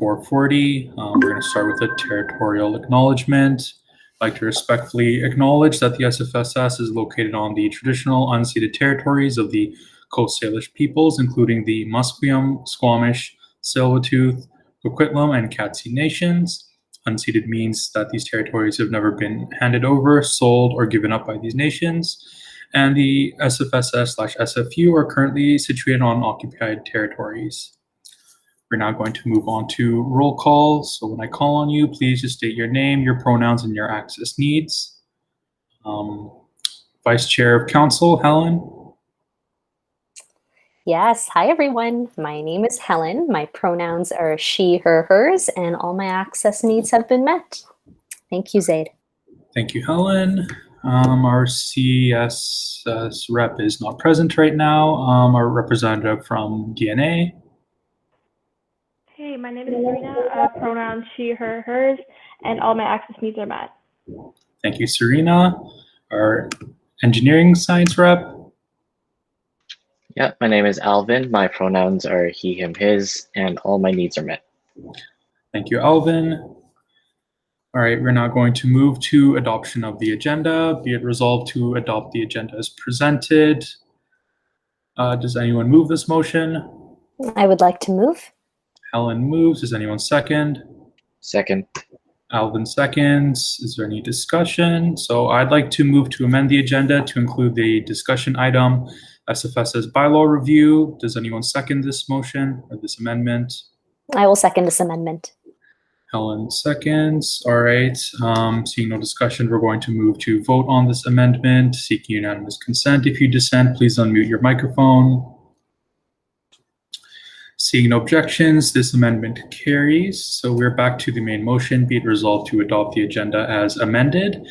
440. We're going to start with a territorial acknowledgement. I'd like to respectfully acknowledge that the SFSS is located on the traditional unceded territories of the Coast Salish peoples, including the Musqueam, Squamish, Tsleil-Waututh, Coquitlam, and Katzie nations. Unceded means that these territories have never been handed over, sold, or given up by these nations. And the SFSS/SFU are currently situated on occupied territories. We're now going to move on to roll call. So when I call on you, please just state your name, your pronouns, and your access needs. Vice Chair of Council, Helen. Yes, hi everyone. My name is Helen. My pronouns are she, her, hers, and all my access needs have been met. Thank you, Zaid. Thank you, Helen. Our CSS rep is not present right now. Our representative from DNA. Hey, my name is Serena. Pronouns she, her, hers, and all my access needs are met. Thank you, Serena. Our engineering science rep. Yeah, my name is Alvin. My pronouns are he, him, his, and all my needs are met. Thank you, Alvin. All right, we're now going to move to adoption of the agenda. Be it resolved to adopt the agenda as presented. Does anyone move this motion? I would like to move. Helen moves. Does anyone second? Second. Alvin seconds. Is there any discussion? So I'd like to move to amend the agenda to include the discussion item, SFSS bylaw review. Does anyone second this motion or this amendment? I will second this amendment. Helen seconds. All right. Seeing no discussion, we're going to move to vote on this amendment. Seeking unanimous consent. If you dissent, please unmute your microphone. Seeing no objections, this amendment carries. So we're back to the main motion. Be it resolved to adopt the agenda as amended.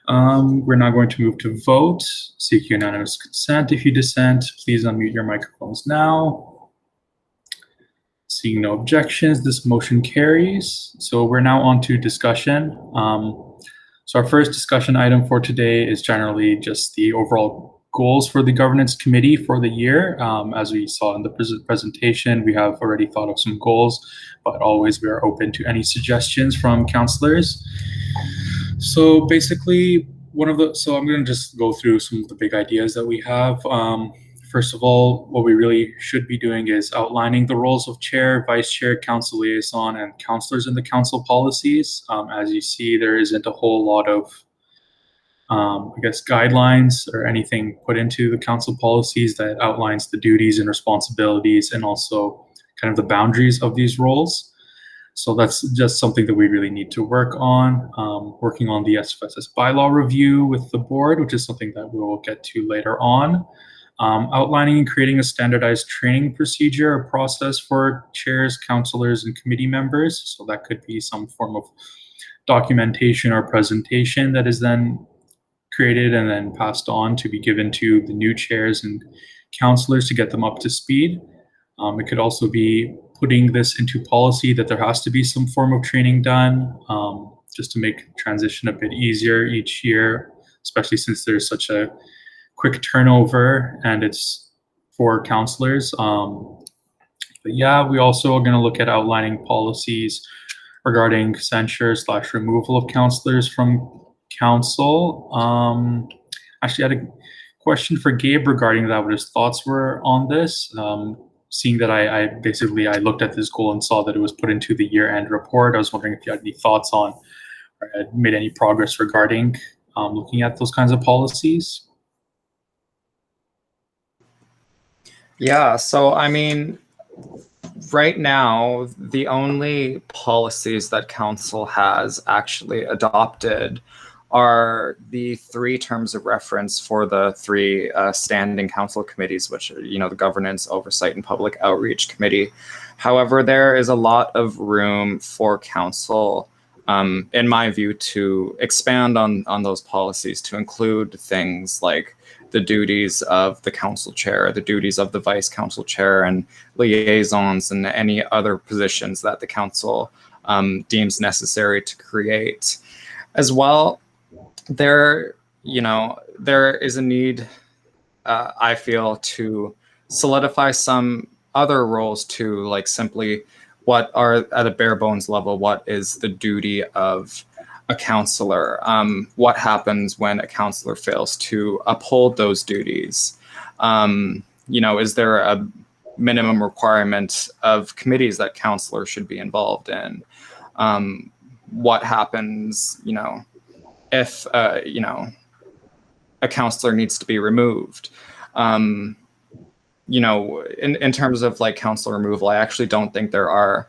We're now going to move to vote. Seek unanimous consent. If you dissent, please unmute your microphones now. Seeing no objections, this motion carries. So we're now on to discussion. So our first discussion item for today is generally just the overall goals for the governance committee for the year. As we saw in the presentation, we have already thought of some goals, but always we are open to any suggestions from councillors. So basically, I'm going to just go through some of the big ideas that we have. First of all, what we really should be doing is outlining the roles of chair, vice chair, council liaison, and councillors in the council policies. As you see, there isn't a whole lot of guidelines or anything put into the council policies that outlines the duties and responsibilities and also kind of the boundaries of these roles. So that's just something that we really need to work on. Working on the SFSS bylaw review with the board, which is something that we will get to later on. Outlining and creating a standardized training procedure or process for chairs, councillors, and committee members. So that could be some form of documentation or presentation that is then created and then passed on to be given to the new chairs and councillors to get them up to speed. It could also be putting this into policy that there has to be some form of training done just to make transition a bit easier each year, especially since there's such a quick turnover and it's for councillors. But yeah, we also are going to look at outlining policies regarding censure/removal of councillors from council. Actually, I had a question for Gabe regarding that, what his thoughts were on this. Seeing that I looked at this goal and saw that it was put into the year-end report. I was wondering if you had any thoughts on or had made any progress regarding looking at those kinds of policies. Yeah, so I mean, right now, the only policies that council has actually adopted are the 3 terms of reference for the 3 standing council committees, which are, the Governance, Oversight, and Public Outreach Committee. However, there is a lot of room for council, in my view, to expand on those policies to include things like the duties of the council chair, the duties of the vice council chair, and liaisons, and any other positions that the council deems necessary to create. As well, there is a need, I feel, to solidify some other roles too, like simply what are, at a bare bones level, what is the duty of a counselor? What happens when a counselor fails to uphold those duties? Is there a minimum requirement of committees that counselors should be involved in? What happens, if, a counselor needs to be removed? In terms of like counselor removal, I actually don't think there are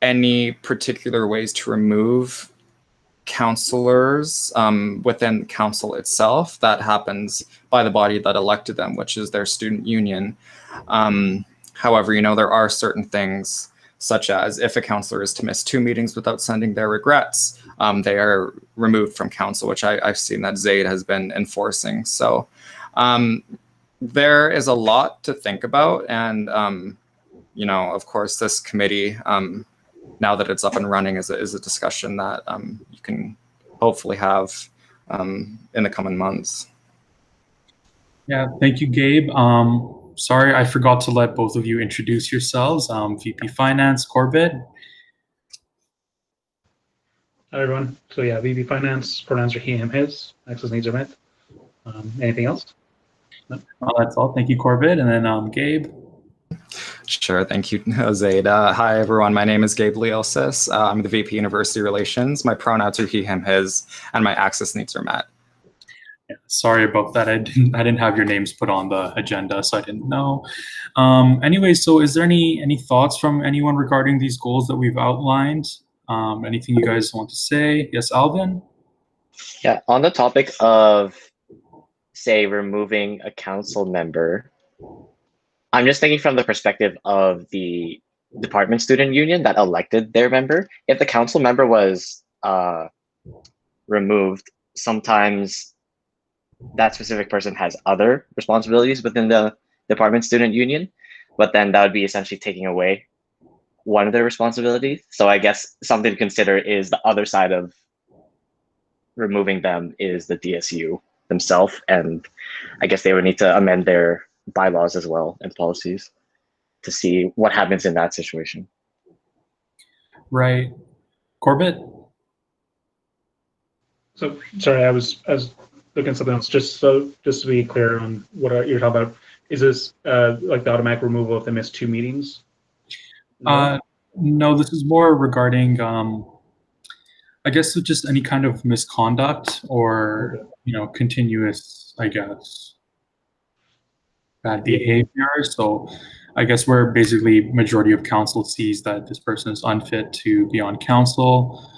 any particular ways to remove counselors within council itself. That happens by the body that elected them, which is their student union. However, there are certain things, such as if a counselor is to miss 2 meetings without sending their regrets, they are removed from council, which I've seen that Zaid has been enforcing. So there is a lot to think about. And, of course, this committee, now that it's up and running, is a discussion that you can hopefully have in the coming months. Yeah, thank you, Gabe. Sorry, I forgot to let both of you introduce yourselves. VP Finance, Corbett. Hi, everyone. So yeah, VP Finance, pronouns are he, him, his. Access needs are met. Anything else? No? That's all. Thank you, Corbett. And then Gabe. Sure. Thank you, Zaid. Hi, everyone. My name is Gabe Leosis. I'm the VP University Relations. My pronouns are he, him, his, and my access needs are met. Yeah, sorry about that. I didn't have your names put on the agenda, so I didn't know. Anyway, so is there any thoughts from anyone regarding these goals that we've outlined? Anything you guys want to say? Yes, Alvin? Yeah, on the topic of, say, removing a council member, I'm just thinking from the perspective of the department student union that elected their member. If the council member was removed, sometimes that specific person has other responsibilities within the department student union, but then that would be essentially taking away one of their responsibilities. So I guess something to consider is the other side of removing them is the DSU themselves, and I guess they would need to amend their bylaws as well and policies to see what happens in that situation. Right. Corbett? So sorry, I was looking at something else. Just to be clear on what you're talking about, is this like the automatic removal if they miss 2 meetings? No, this is more regarding, I guess, just any kind of misconduct or, continuous, I guess, bad behavior. So I guess where basically majority of council sees that this person is unfit to be on council.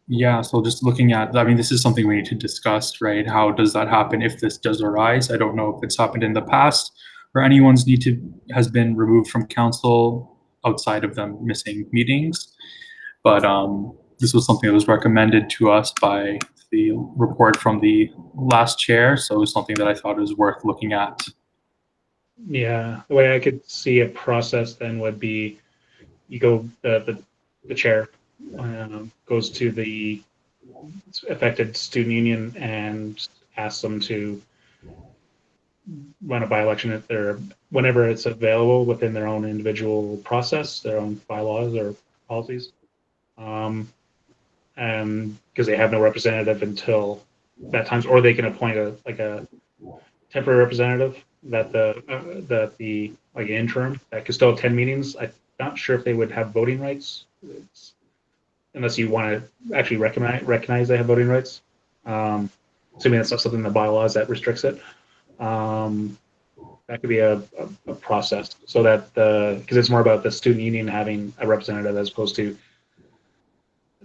Yeah, so just looking at, this is something we need to discuss, right? How does that happen if this does arise? I don't know if it's happened in the past or anyone's has been removed from council outside of them missing meetings. But this was something that was recommended to us by the report from the last chair. So it was something that I thought was worth looking at. Yeah, the way I could see a process then would be you go, the chair goes to the affected student union and asks them to run a by-election if whenever it's available within their own individual process, their own bylaws or policies. And because they have no representative until that time, or they can appoint a temporary representative that the interim that could still attend meetings. I'm not sure if they would have voting rights, unless you want to actually recognize they have voting rights. Assuming that's not something in the bylaws that restricts it. That could be a process, so that because it's more about the student union having a representative as opposed to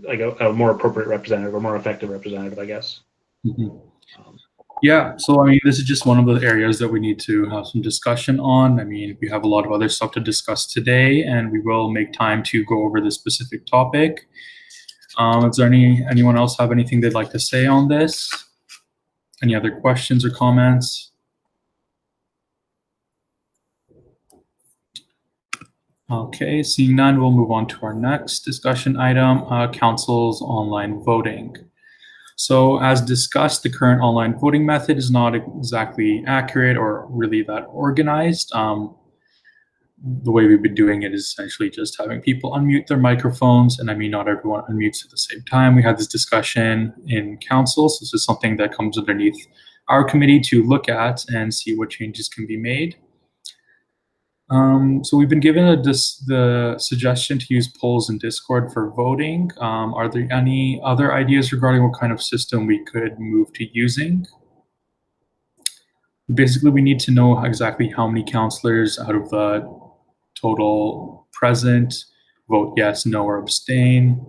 like a more appropriate representative or more effective representative, I guess. Mm-hmm. Yeah, so this is just one of the areas that we need to have some discussion on. We have a lot of other stuff to discuss today, and we will make time to go over this specific topic. Is there anyone else have anything they'd like to say on this? Any other questions or comments? Okay, seeing none, we'll move on to our next discussion item, council's online voting. So as discussed, the current online voting method is not exactly accurate or really that organized. the way we've been doing it is essentially just having people unmute their microphones. And I mean, not everyone unmutes at the same time. We had this discussion in council. So this is something that comes underneath our committee to look at and see what changes can be made. So we've been given the suggestion to use polls in Discord for voting. Are there any other ideas regarding what kind of system we could move to using? Basically, we need to know exactly how many counselors out of the total present vote yes, no, or abstain.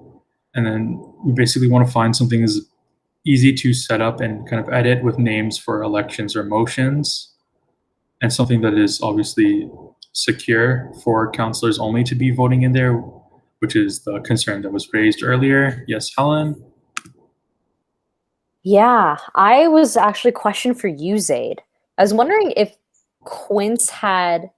And then we basically want to find something that's easy to set up and kind of edit with names for elections or motions, and something that is obviously secure for counselors only to be voting in there, which is the concern that was raised earlier. Yes, Helen? Yeah, I was actually a question for you, Zaid. I was wondering if Quince had,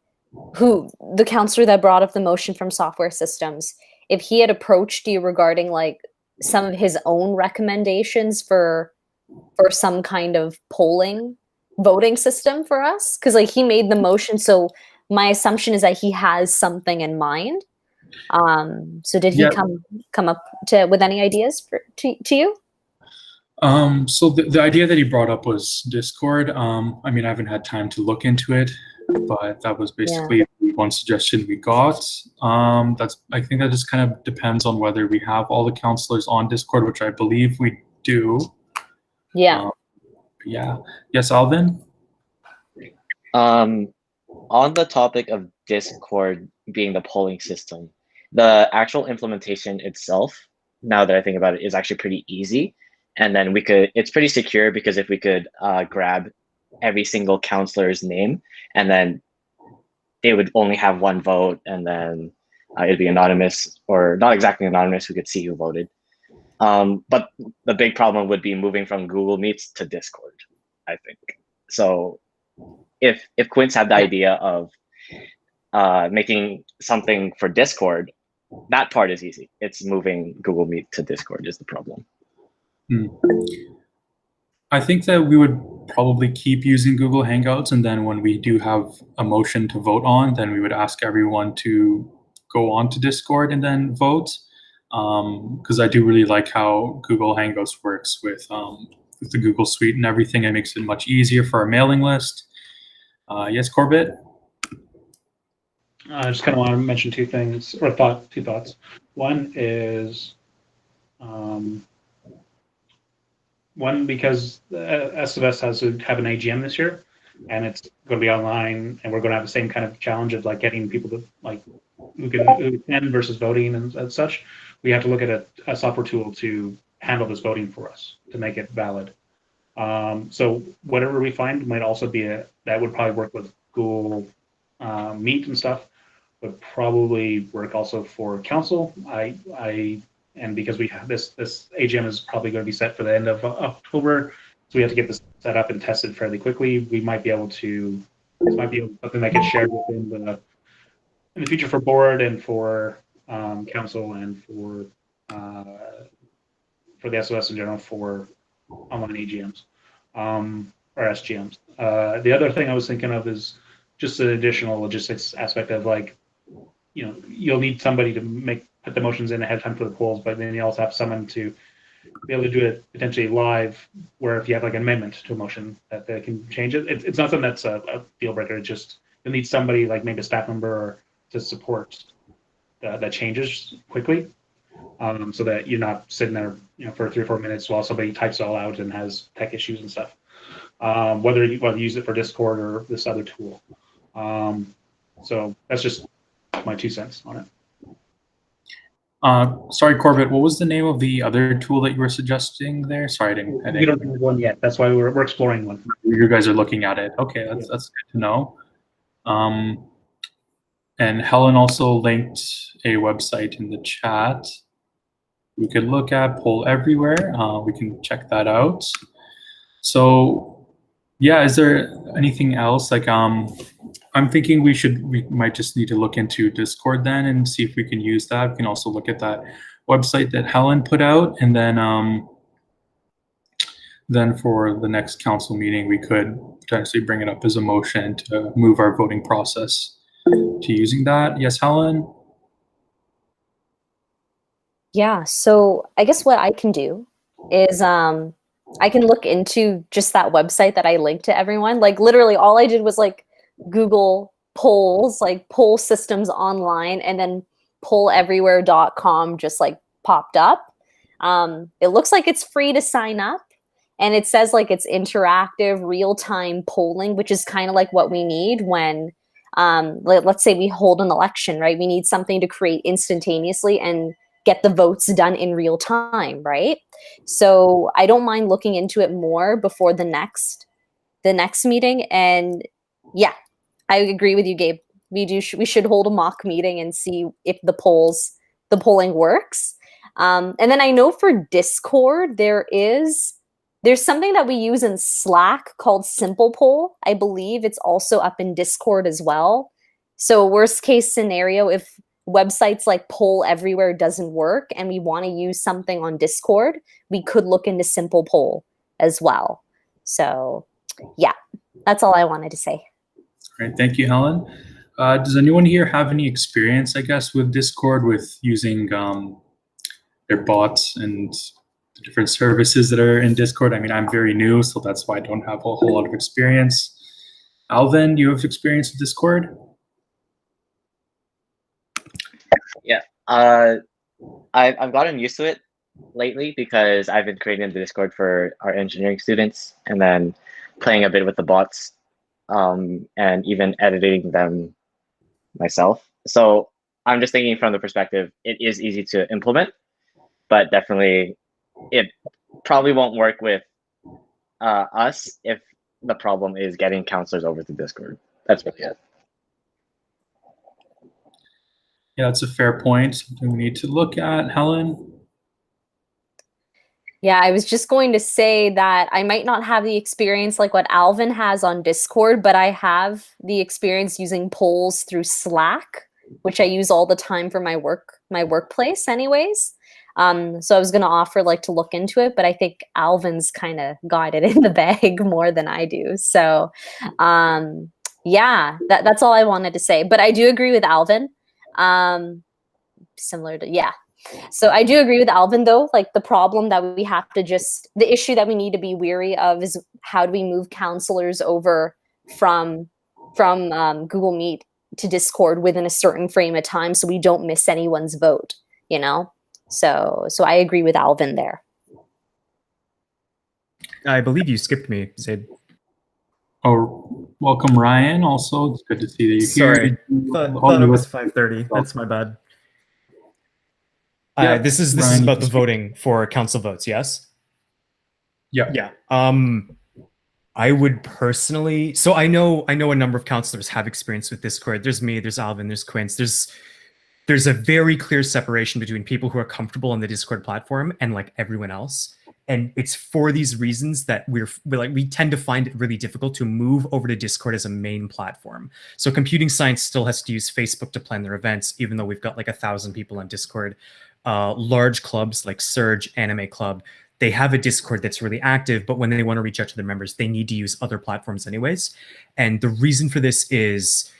who the counselor that brought up the motion from software systems, if he had approached you regarding like some of his own recommendations for some kind of polling voting system for us, because like he made the motion, so my assumption is that he has something in mind. So did he come up with any ideas to you? So the idea that he brought up was Discord. I mean, I haven't had time to look into it, but that was basically one suggestion we got. I think that just kind of depends on whether we have all the counselors on Discord, which I believe we do. Yeah. Yeah. Yes, Alvin? On the topic of Discord being the polling system, the actual implementation itself, now that I think about it, is actually pretty easy. And then it's pretty secure, because if we could grab every single counselor's name, and then they would only have one vote, and then it'd be anonymous, or not exactly anonymous, we could see who voted. But the big problem would be moving from Google Meets to Discord, I think. So if Quince had the idea of making something for Discord, that part is easy. It's moving Google Meet to Discord is the problem. I think that we would probably keep using Google Hangouts, and then when we do have a motion to vote on, then we would ask everyone to go on to Discord and then vote. Because I do really like how Google Hangouts works with the Google Suite and everything. It makes it much easier for our mailing list. Yes, Corbett? I just kind of want to mention two thoughts. One is, one, because SFS has to have an AGM this year, and it's going to be online, and we're going to have the same kind of challenge of like getting people to like who can versus voting and such. We have to look at a software tool to handle this voting for us to make it valid. So whatever we find might also be that would probably work with Google Meet and stuff, would probably work also for council. And because we have this AGM is probably going to be set for the end of October, so we have to get this set up and tested fairly quickly. This might be something that gets shared in the future for board and for council and for the SOS in general for online AGMs or SGMs. The other thing I was thinking of is just the additional logistics aspect of like, you'll need somebody to put the motions in ahead of time for the polls, but then you also have someone to be able to do it potentially live, where if you have like an amendment to a motion that they can change it. It's not something that's a deal breaker. It's just you'll need somebody like maybe a staff member to support that changes quickly, so that you're not sitting there for 3 or 4 minutes while somebody types it all out and has tech issues and stuff. Whether you use it for Discord or this other tool. So that's just my 2 cents on it. Sorry, Corbett, what was the name of the other tool that you were suggesting there? Sorry, We don't have one yet. That's why we're exploring one. You guys are looking at it. Okay, that's good to know. And Helen also linked a website in the chat. We could look at Poll Everywhere. We can check that out. So yeah, is there anything else? Like I'm thinking we might just need to look into Discord then and see if we can use that. We can also look at that website that Helen put out, and then for the next council meeting, we could potentially bring it up as a motion to move our voting process to using that. Yes, Helen? Yeah, so I guess what I can do is I can look into just that website that I linked to everyone. Like literally all I did was like Google polls, like poll systems online, and then polleverywhere.com just like popped up. It looks like it's free to sign up, and it says like it's interactive real-time polling, which is kind of like what we need when let's say we hold an election, right? We need something to create instantaneously and get the votes done in real time, right? So I don't mind looking into it more before the next meeting. And yeah, I agree with you, Gabe. We should hold a mock meeting and see if the polling works. And then I know for Discord there's something that we use in Slack called Simple Poll. I believe it's also up in Discord as well. So worst case scenario, if websites like Poll Everywhere doesn't work and we want to use something on Discord, we could look into Simple Poll as well. So yeah, that's all I wanted to say. Great, thank you, Helen. Does anyone here have any experience, I guess, with Discord, with using their bots and the different services that are in Discord? I mean, I'm very new, so that's why I don't have a whole lot of experience. Alvin, you have experience with Discord? Yeah, I've gotten used to it lately because I've been creating the Discord for our engineering students and then playing a bit with the bots, and even editing them myself. So I'm just thinking from the perspective, it is easy to implement, but definitely it probably won't work with us if the problem is getting counselors over to Discord. That's really it. Yeah, that's a fair point. Something we need to look at. Helen? Yeah, I was just going to say that I might not have the experience like what Alvin has on Discord, but I have the experience using polls through Slack, which I use all the time for my workplace anyways. So I was going to offer like to look into it, but I think Alvin's kind of got it in the bag more than I do. So yeah, that's all I wanted to say. But I do agree with Alvin. Similar to, yeah. So I do agree with Alvin though, like the problem that we have to the issue that we need to be weary of is how do we move counselors over from Google Meet to Discord within a certain frame of time so we don't miss anyone's vote, you know? So I agree with Alvin there. I believe you skipped me, Zaid. Oh, welcome, Ryan. Also, it's good to see that you're Sorry, here. thought it was 5:30. That's my bad. Yeah, this is Ryan, about the voting for council votes. Yes. Yeah. I would personally. So I know a number of counselors have experience with Discord. There's me. There's Alvin. There's Quince. There's a very clear separation between people who are comfortable on the Discord platform and like everyone else. And it's for these reasons that we tend to find it really difficult to move over to Discord as a main platform. So computing science still has to use Facebook to plan their events, even though we've got like 1,000 people on Discord. Large clubs like Surge, Anime Club, they have a Discord that's really active, but when they want to reach out to their members, they need to use other platforms anyways. And the reason for this is,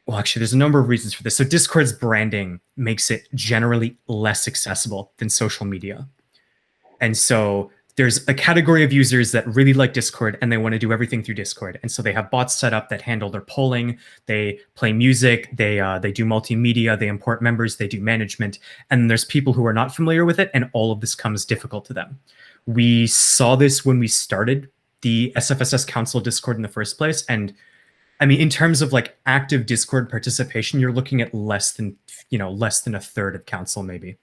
well, actually, there's a number of reasons for this. So Discord's branding makes it generally less accessible than social media. And so there's a category of users that really like Discord and they want to do everything through Discord. And so they have bots set up that handle their polling, they play music, they do multimedia, they import members, they do management. And there's people who are not familiar with it, and all of this comes difficult to them. We saw this when we started the SFSS Council Discord in the first place. And I mean, in terms of like active Discord participation, you're looking at less than a third of council maybe.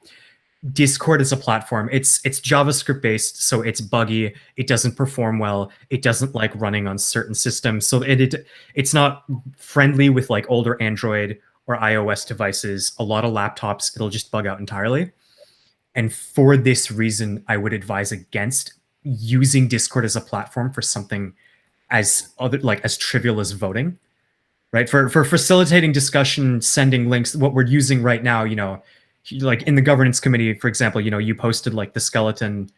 Discord is a platform. It's JavaScript based, so it's buggy. It doesn't perform well. It doesn't like running on certain systems. So it's not friendly with like older Android or iOS devices. A lot of laptops, it'll just bug out entirely. And for this reason, I would advise against using Discord as a platform for something as trivial as voting, right? For facilitating discussion, sending links, what we're using right now, like in the governance committee, for example, you posted like the skeleton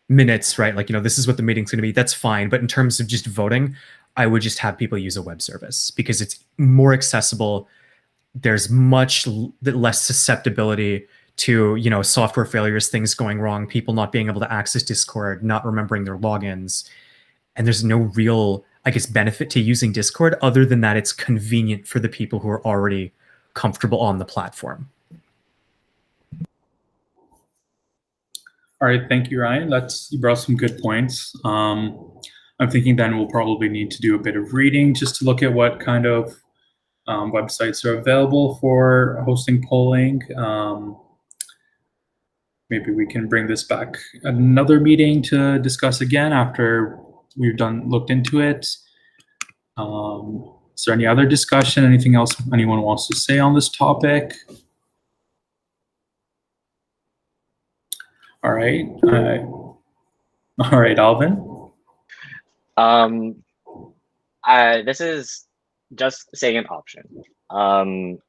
minutes, right? Like, this is what the meeting's going to be. That's fine. But in terms of just voting, I would just have people use a web service because it's more accessible. There's much less susceptibility to, you know, software failures, things going wrong, people not being able to access Discord, not remembering their logins. And there's no real, I guess, benefit to using Discord other than that it's convenient for the people who are already comfortable on the platform. All right, thank you, Ryan. You brought some good points. I'm thinking then we'll probably need to do a bit of reading just to look at what kind of websites are available for hosting polling. Maybe we can bring this back at another meeting to discuss again after we've looked into it. Is there any other discussion? Anything else anyone wants to say on this topic? All right. All right, Alvin. This is just saying an option. And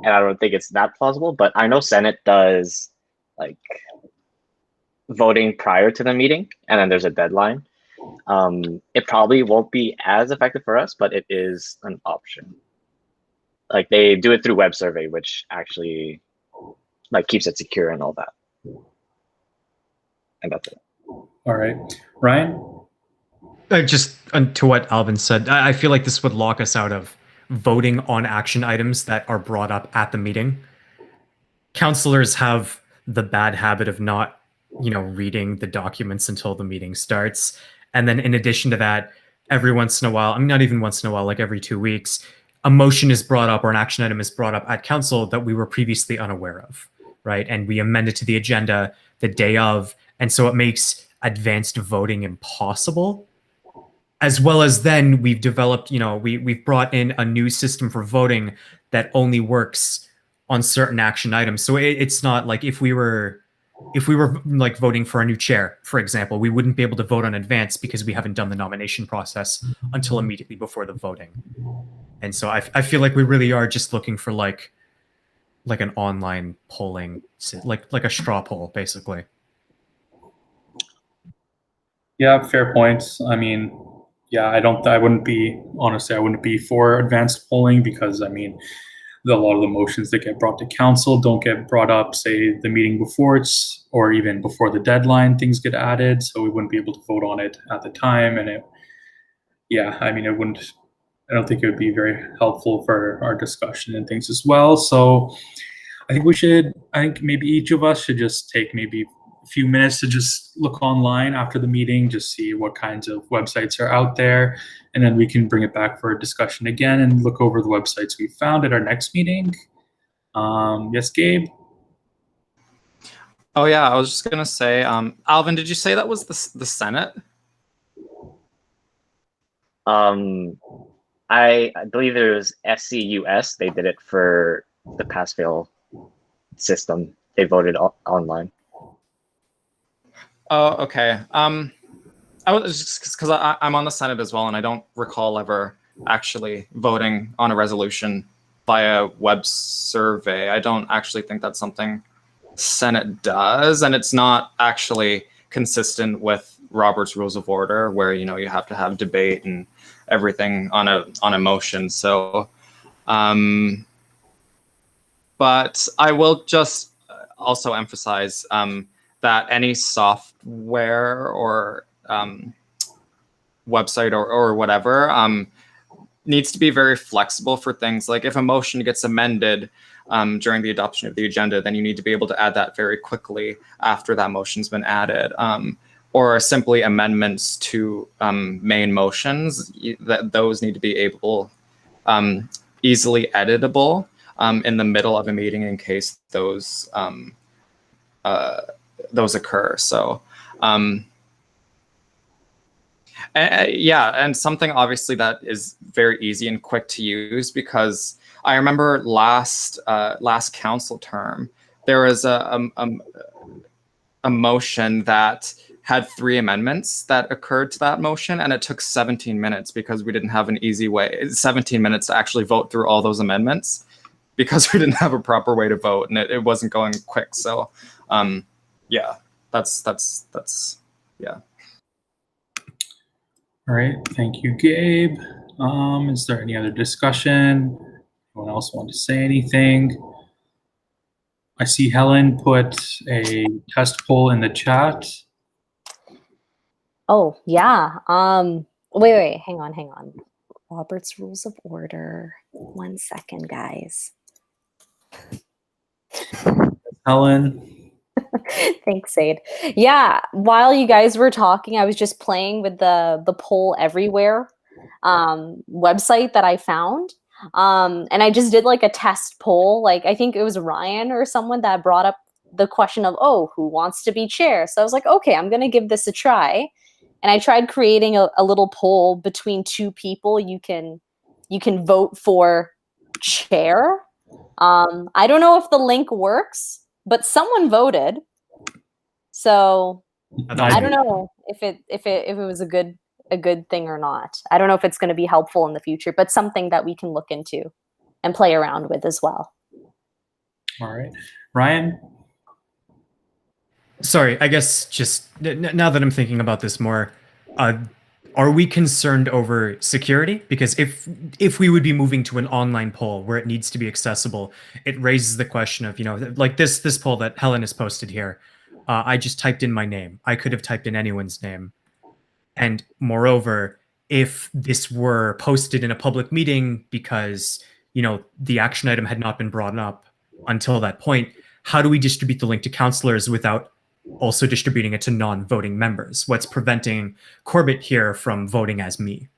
I don't think it's that plausible, but I know Senate does like voting prior to the meeting, and then there's a deadline. It probably won't be as effective for us, but it is an option. Like they do it through web survey, which actually like keeps it secure and all that. And that's it. All right, Ryan. Just to what Alvin said, I feel like this would lock us out of voting on action items that are brought up at the meeting. Councillors have the bad habit of not, you know, reading the documents until the meeting starts. And then in addition to that, every once in a while, I mean, not even once in a while, like every 2 weeks, a motion is brought up or an action item is brought up at council that we were previously unaware of, right? And we amend it to the agenda the day of. And so it makes advanced voting impossible. As well as then we've developed, you know, we've brought in a new system for voting that only works on certain action items. So it's not like if we were like voting for a new chair, for example, we wouldn't be able to vote on advance because we haven't done the nomination process until immediately before the voting. And so I feel like we really are just looking for like an online polling, like a straw poll, basically. Yeah, fair points. I mean, yeah, I wouldn't be for advanced polling because I mean, a lot of the motions that get brought to council don't get brought up, say, the meeting before or even before the deadline, things get added, so we wouldn't be able to vote on it at the time. And I mean, I don't think it would be very helpful for our discussion and things as well. So I think maybe each of us should just take maybe a few minutes to just look online after the meeting, just see what kinds of websites are out there, and then we can bring it back for a discussion again and look over the websites we found at our next meeting. Yes, Gabe? Oh yeah, I was just gonna say, Alvin, did you say that was the Senate? I believe there was SCUS. They did it for the pass-fail system. They voted online. Oh, okay. I was just because I'm on the Senate as well, and I don't recall ever actually voting on a resolution via web survey. I don't actually think that's something Senate does, and it's not actually consistent with Robert's Rules of Order, where you have to have debate and everything on a motion. So, but I will just also emphasize that any software or website or whatever needs to be very flexible for things like if a motion gets amended during the adoption of the agenda, then you need to be able to add that very quickly after that motion's been added. Or simply amendments to main motions, those need to be able easily editable in the middle of a meeting in case those occur. So and something obviously that is very easy and quick to use, because I remember last council term there was a motion that had 3 amendments that occurred to that motion, and it took 17 minutes because we didn't have an easy way, 17 minutes to actually vote through all those amendments because we didn't have a proper way to vote, and it wasn't going quick. So yeah, that's yeah. All right, thank you, Gabe. Is there any other discussion? Anyone else want to say anything? I see Helen put a test poll in the chat. Oh, yeah. Wait, hang on. Robert's Rules of Order. 1 second, guys. Helen. Thanks, Sade. Yeah, while you guys were talking, I was just playing with the Poll Everywhere website that I found. And I just did like a test poll. Like, I think it was Ryan or someone that brought up the question of, oh, who wants to be chair? So I was like, okay, I'm going to give this a try. And I tried creating a little poll between two people. You can vote for chair. I don't know if the link works, but someone voted. So I don't know if it was a good thing or not. I don't know if it's going to be helpful in the future, but something that we can look into and play around with as well. All right. Ryan? Sorry, I guess just now that I'm thinking about this more, are we concerned over security? Because if we would be moving to an online poll where it needs to be accessible, it raises the question of, like this poll that Helen has posted here. I just typed in my name. I could have typed in anyone's name. And moreover, if this were posted in a public meeting because, the action item had not been brought up until that point, how do we distribute the link to counselors without also distributing it to non-voting members? What's preventing Corbett here from voting as me?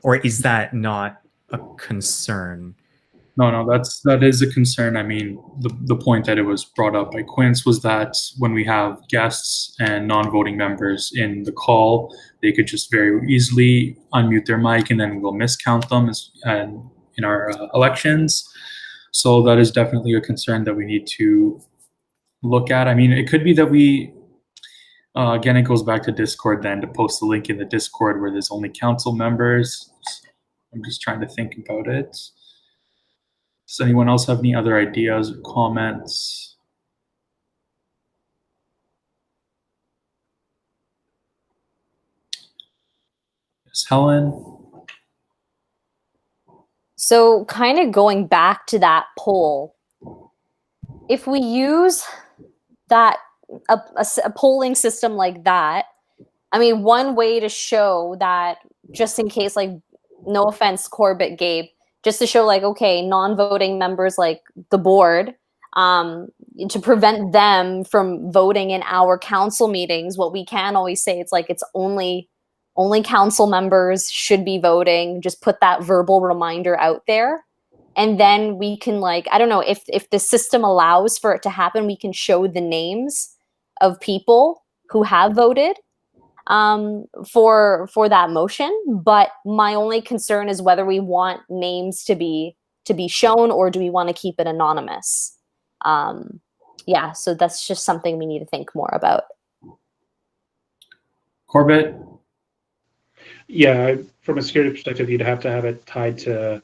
Or is that not a concern? No, that is a concern. I mean, the point that it was brought up by Quince was that when we have guests and non-voting members in the call, they could just very easily unmute their mic and then we'll miscount them in our elections. So that is definitely a concern that we need to look at. I mean, it could be that we, again, it goes back to Discord then, to post the link in the Discord where there's only council members. I'm just trying to think about it. Does anyone else have any other ideas or comments? Yes, Helen? So kind of going back to that poll, if we use that a polling system like that, I mean, one way to show that, just in case, like, no offense, Corbett, Gabe, just to show, like, okay, non-voting members, like the board, to prevent them from voting in our council meetings, what we can always say, it's like, it's only council members should be voting. Just put that verbal reminder out there. And then we can, like, I don't know, if the system allows for it to happen, we can show the names of people who have voted for that motion. But my only concern is whether we want names to be shown, or do we want to keep it anonymous? Yeah, so that's just something we need to think more about. Corbett? Yeah, from a security perspective, you'd have to have it tied to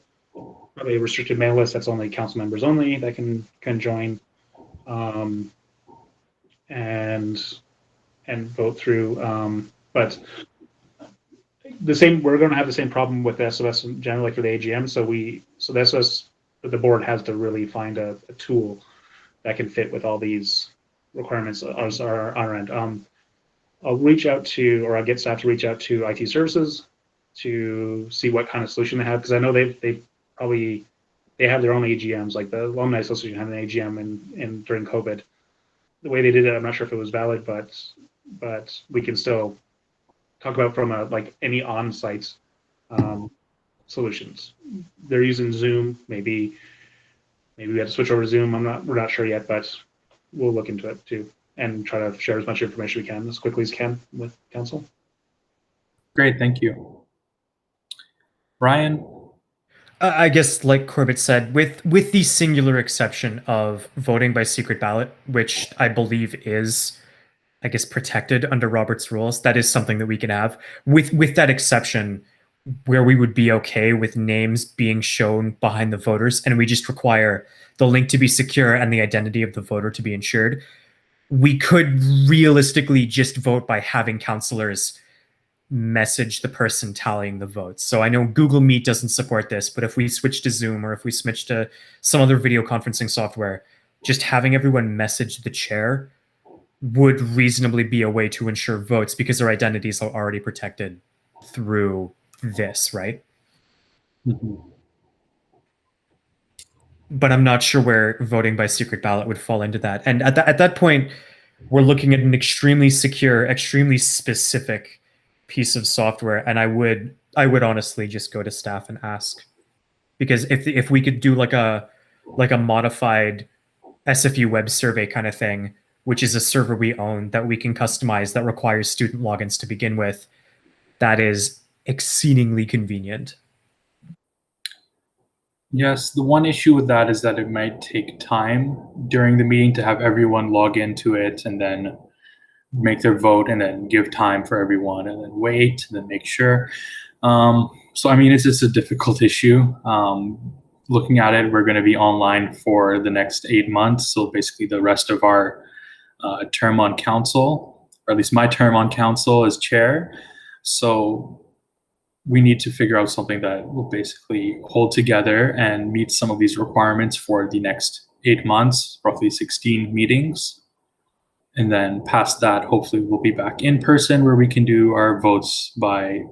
probably a restricted mail list that's only council members only that can join, and vote through. But we're going to have the same problem with SFS generally for the AGM. So the SFS, the board has to really find a tool that can fit with all these requirements on our end. I'll reach out to, or I'll get staff to reach out to IT services to see what kind of solution they have, because I know they have their own AGMs, like the Alumni Association had an AGM during COVID. The way they did it, I'm not sure if it was valid, but we can still talk about from like any on-site solutions. They're using Zoom. Maybe we have to switch over to Zoom. We're not sure yet, but we'll look into it too and try to share as much information we can as quickly as can with council. Great, thank you. Ryan? I guess, like Corbett said, with the singular exception of voting by secret ballot, which I believe is, I guess, protected under Robert's rules, that is something that we can have. With that exception, where we would be okay with names being shown behind the voters, and we just require the link to be secure and the identity of the voter to be ensured, we could realistically just vote by having councillors message the person tallying the votes. So I know Google Meet doesn't support this, but if we switch to Zoom or if we switch to some other video conferencing software, just having everyone message the chair would reasonably be a way to ensure votes because their identities are already protected through this, right? Mhm. But I'm not sure where voting by secret ballot would fall into that. And at that point, we're looking at an extremely secure, extremely specific piece of software. And I would honestly just go to staff and ask, because if we could do like a modified SFU web survey kind of thing, which is a server we own that we can customize that requires student logins to begin with, that is exceedingly convenient. Yes, the one issue with that is that it might take time during the meeting to have everyone log into it and then make their vote and then give time for everyone and then wait and then make sure. So, I mean, it's just a difficult issue. Looking at it, we're going to be online for the next 8 months. So basically the rest of our term on council, or at least my term on council as chair. So we need to figure out something that will basically hold together and meet some of these requirements for the next 8 months, roughly 16 meetings. And then past that, hopefully we'll be back in person where we can do our votes by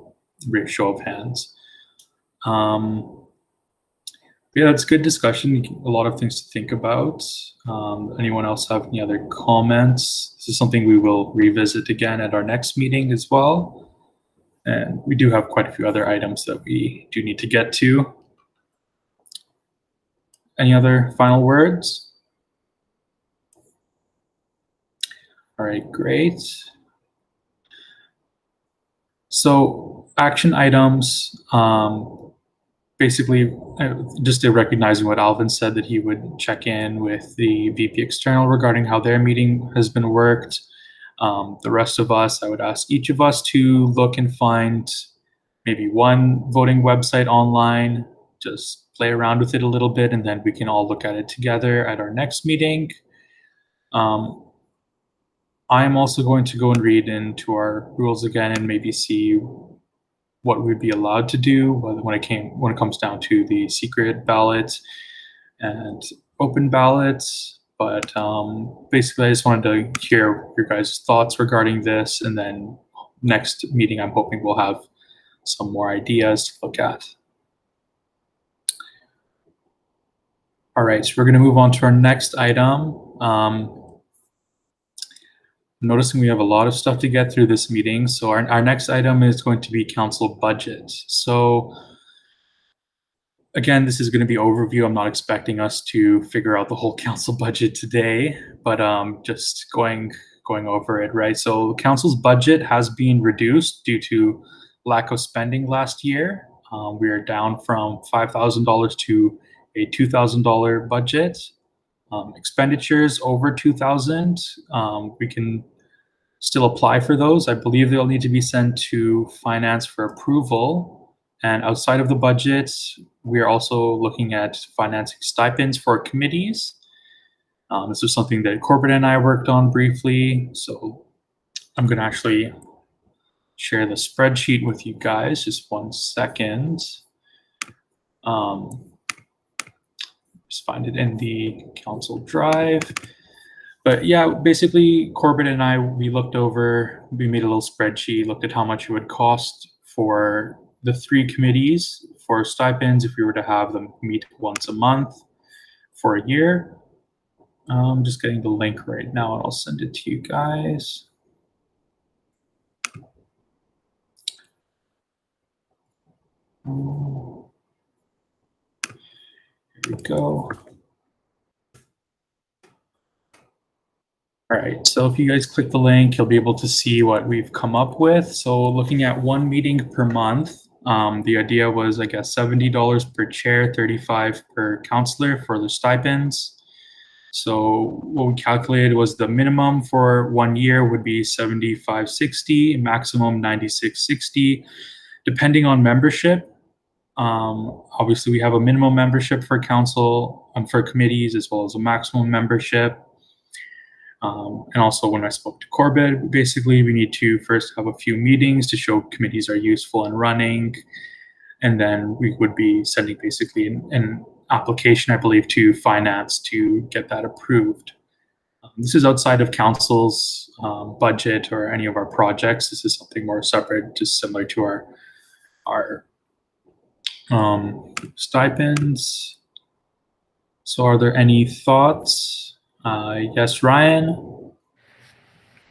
show of hands. Yeah, it's good discussion. A lot of things to think about. Anyone else have any other comments? This is something we will revisit again at our next meeting as well. And we do have quite a few other items that we do need to get to. Any other final words? All right, great. So action items, basically just recognizing what Alvin said, that he would check in with the VP External regarding how their meeting has been worked. The rest of us, I would ask each of us to look and find maybe one voting website online, just play around with it a little bit, and then we can all look at it together at our next meeting. I'm also going to go and read into our rules again and maybe see what we'd be allowed to do when it comes down to the secret ballot and open ballots. But basically, I just wanted to hear your guys' thoughts regarding this, and then next meeting, I'm hoping we'll have some more ideas to look at. All right, so we're going to move on to our next item. Noticing we have a lot of stuff to get through this meeting. So our next item is going to be council budget. So again, this is going to be overview. I'm not expecting us to figure out the whole council budget today, but just going over it, right? So council's budget has been reduced due to lack of spending last year. We are down from $5,000 to a $2,000 budget. Expenditures over $2,000, we can still apply for those. I believe they'll need to be sent to finance for approval. And outside of the budget, we are also looking at financing stipends for committees. This was something that corporate and I worked on briefly. So I'm going to actually share the spreadsheet with you guys. Just 1 second. Just find it in the council drive. But yeah, basically Corbett and I, we made a little spreadsheet, looked at how much it would cost for the 3 committees for stipends if we were to have them meet once a month for a year. I'm just getting the link right now and I'll send it to you guys. Here we go. All right, so if you guys click the link, you'll be able to see what we've come up with. So looking at 1 meeting per month, the idea was, I guess, $70 per chair, $35 per counselor for the stipends. So what we calculated was the minimum for 1 year would be $75.60, maximum $96.60, depending on membership. Obviously, we have a minimum membership for council and for committees, as well as a maximum membership. And also when I spoke to Corbett, basically we need to first have a few meetings to show committees are useful and running. And then we would be sending basically an application, I believe, to finance to get that approved. This is outside of council's budget or any of our projects. This is something more separate, just similar to our stipends. So are there any thoughts? Yes, Ryan?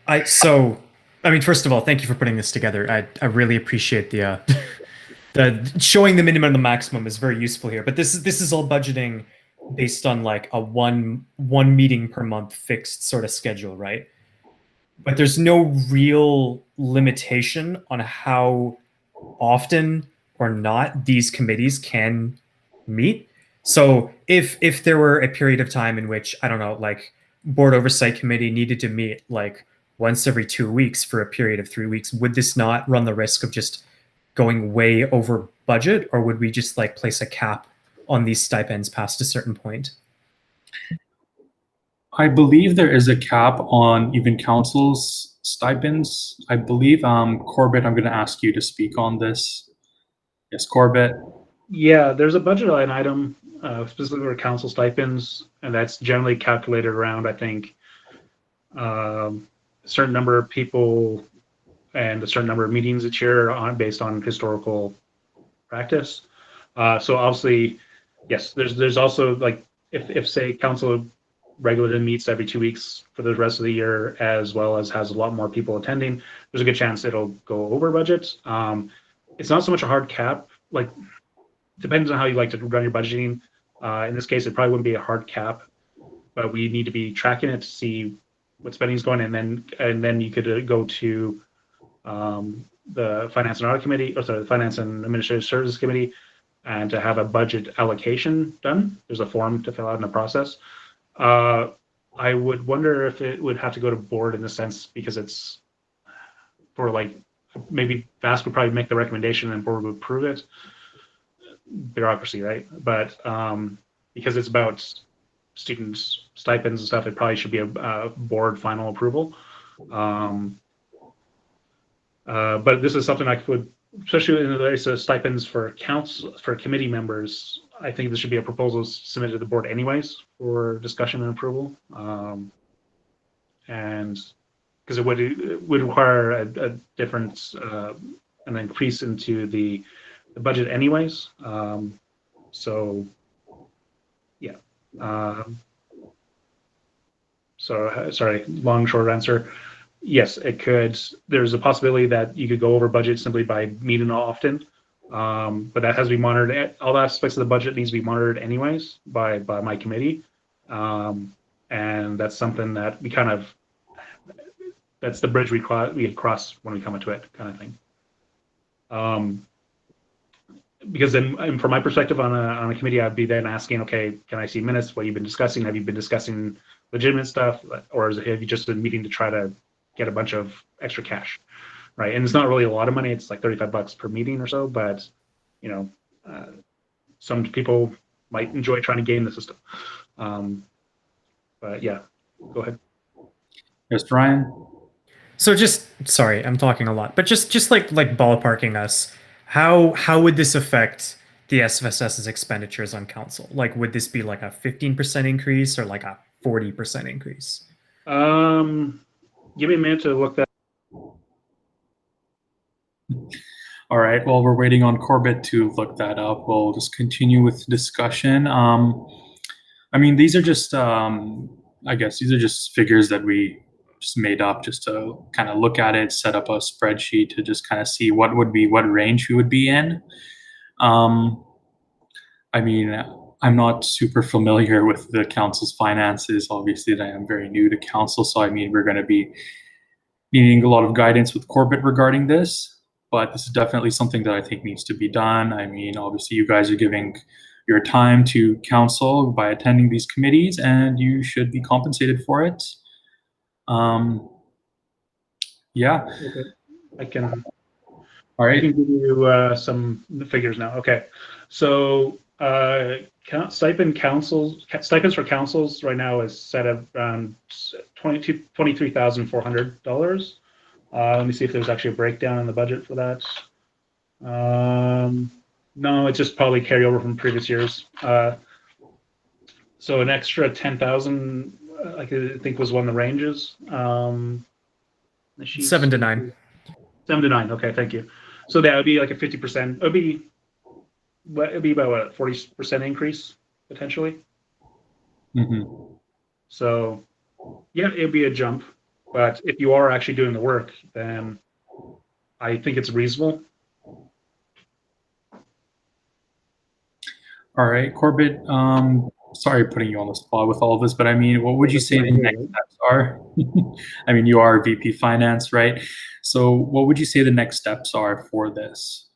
I mean, first of all, thank you for putting this together. I really appreciate the showing the minimum and the maximum is very useful here. But this is all budgeting based on like a one meeting per month fixed sort of schedule, right? But there's no real limitation on how often or not these committees can meet. So if there were a period of time in which, I don't know, like board oversight committee needed to meet like once every 2 weeks for a period of 3 weeks, would this not run the risk of just going way over budget, or would we just like place a cap on these stipends past a certain point? I believe there is a cap on even council's stipends. I believe, Corbett, I'm going to ask you to speak on this. Yes, Corbett. Yeah, there's a budget line item specifically for council stipends, and that's generally calculated around, I think, a certain number of people and a certain number of meetings each year based on historical practice. So obviously, yes, there's also like if say council regularly meets every 2 weeks for the rest of the year, as well as has a lot more people attending, there's a good chance it'll go over budget. It's not so much a hard cap, like depends on how you like to run your budgeting. In this case, it probably wouldn't be a hard cap, but we need to be tracking it to see what spending is going, and then you could go to the Finance and Audit Committee, or sorry, the Finance and Administrative Services Committee, and to have a budget allocation done. There's a form to fill out in the process. I would wonder if it would have to go to board in the sense, because it's for like, maybe VASC would probably make the recommendation and board would approve it. Bureaucracy, right? But because it's about students' stipends and stuff, it probably should be a board final approval. But this is something I could, especially in the case of stipends for committee members, I think this should be a proposal submitted to the board anyways for discussion and approval. And because it would require a difference, an increase into the budget anyways. So yeah. So sorry, long, short answer. Yes, it could. There's a possibility that you could go over budget simply by meeting often, but that has to be monitored. All aspects of the budget needs to be monitored anyways by my committee, and that's something that we kind of, that's the bridge we cross when we come into it, kind of thing. Because then, and from my perspective on a committee, I'd be then asking, okay, can I see minutes? What you've been discussing? Have you been discussing legitimate stuff, or have you just been meeting to try to get a bunch of extra cash, right? And it's not really a lot of money. It's like $35 per meeting or so, but you know, some people might enjoy trying to game the system. But yeah, go ahead. Yes, Ryan. So just, sorry, I'm talking a lot, but just like ballparking us, how would this affect the SFSS's expenditures on council? Like, would this be like a 15% increase or like a 40% increase? Give me a minute to look that. All right, well, we're waiting on Corbett to look that up. We'll just continue with discussion. I mean, these are just, I guess these are just figures that we just made up just to kind of look at it, set up a spreadsheet to just kind of see what range we would be in. I mean, I'm not super familiar with the council's finances. Obviously, I am very new to council, so I mean, we're going to be needing a lot of guidance with Corbett regarding this, but this is definitely something that I think needs to be done. I mean, obviously, you guys are giving your time to council by attending these committees, and you should be compensated for it. Yeah. Okay. I can. All right. I can give you some figures now. Okay. So Stipends for councils right now is set at around $23,400. Let me see if there's actually a breakdown in the budget for that. No, it's just probably carryover from previous years. So an extra 10,000, I think was one of the ranges. 7 to 9. 7 to 9. Okay, thank you. So that would be like a 50%. It'd be about what, a 40% increase potentially. Mm-hmm. So yeah, it'd be a jump. But if you are actually doing the work, then I think it's reasonable. All right, Corbett, sorry putting you on the spot with all of this, but I mean, what would you say the next steps are? I mean, you are VP Finance, right? So what would you say the next steps are for this?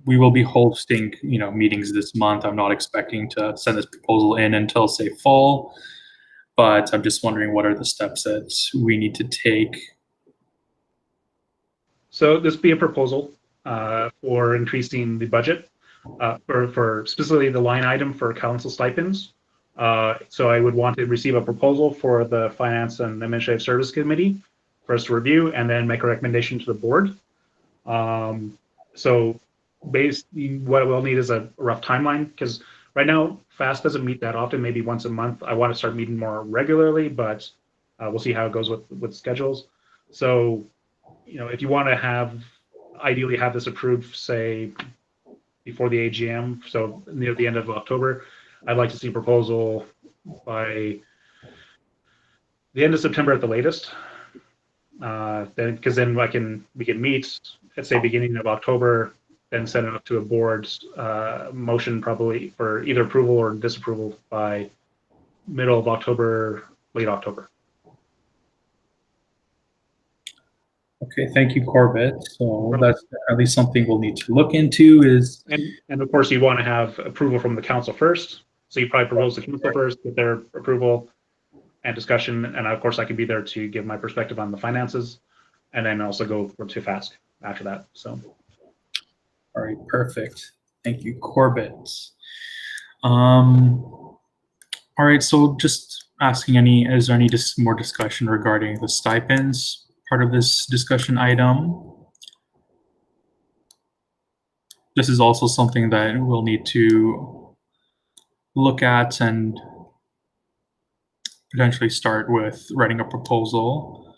We will be hosting, meetings this month. I'm not expecting to send this proposal in until, say, fall, but I'm just wondering what are the steps that we need to take? So this would be a proposal for increasing the budget. For specifically the line item for council stipends. So I would want to receive a proposal for the Finance and Administrative Service Committee for us to review and then make a recommendation to the board. So basically what we'll need is a rough timeline, because right now FAST doesn't meet that often, maybe once a month. I want to start meeting more regularly, but we'll see how it goes with schedules. So, if you want to ideally have this approved, say, before the AGM, so near the end of October, I'd like to see a proposal by the end of September at the latest. Because then we can meet at, say, beginning of October, then send it up to a board's motion probably for either approval or disapproval by middle of October, late October. Okay, thank you, Corbett. So that's at least something we'll need to look into is... And of course, you want to have approval from the council first. So you probably propose the council first, get their approval and discussion. And of course, I can be there to give my perspective on the finances and then also go to FAST after that. So. All right, perfect. Thank you, Corbett. All right, so just asking is there any more discussion regarding the stipends? Part of this discussion item. This is also something that we'll need to look at and potentially start with writing a proposal.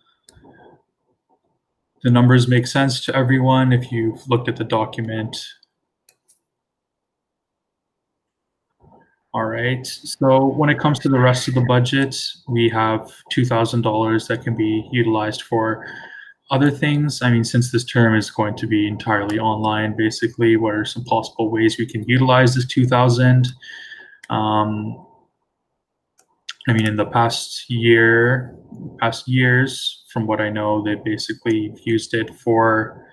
The numbers make sense to everyone if you've looked at the document. All right, so when it comes to the rest of the budget, we have $2,000 that can be utilized for other things. I mean, since this term is going to be entirely online, basically, what are some possible ways we can utilize this $2,000? I mean, in the past years, from what I know, they basically used it for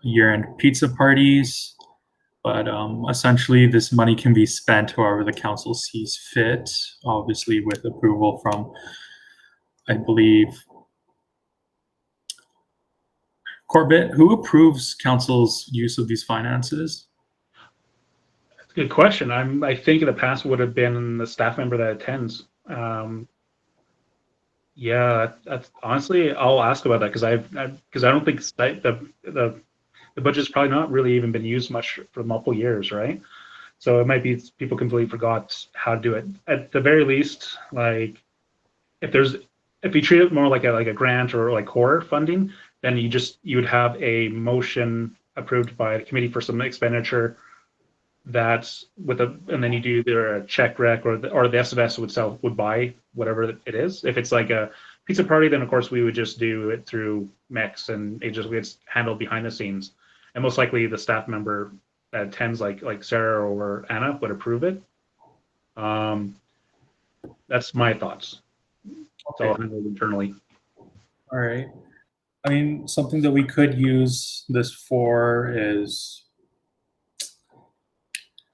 year-end pizza parties. But essentially, this money can be spent however the council sees fit, obviously with approval from, I believe, Corbett. Who approves council's use of these finances? That's a good question. I think in the past would have been the staff member that attends. Yeah, that's honestly, I'll ask about that because I don't think the budget's probably not really even been used much for multiple years, right? So it might be people completely forgot how to do it. At the very least, like if you treat it more like a grant or like core funding, then you would have a motion approved by the committee for some expenditure that's and then you do either a check rec or the SFSS would buy whatever it is. If it's like a pizza party, then of course we would just do it through MEX and it just gets handled behind the scenes. And most likely the staff member that attends, like Sarah or Anna, would approve it. That's my thoughts. It's all handled internally. All right. I mean, something that we could use this for is,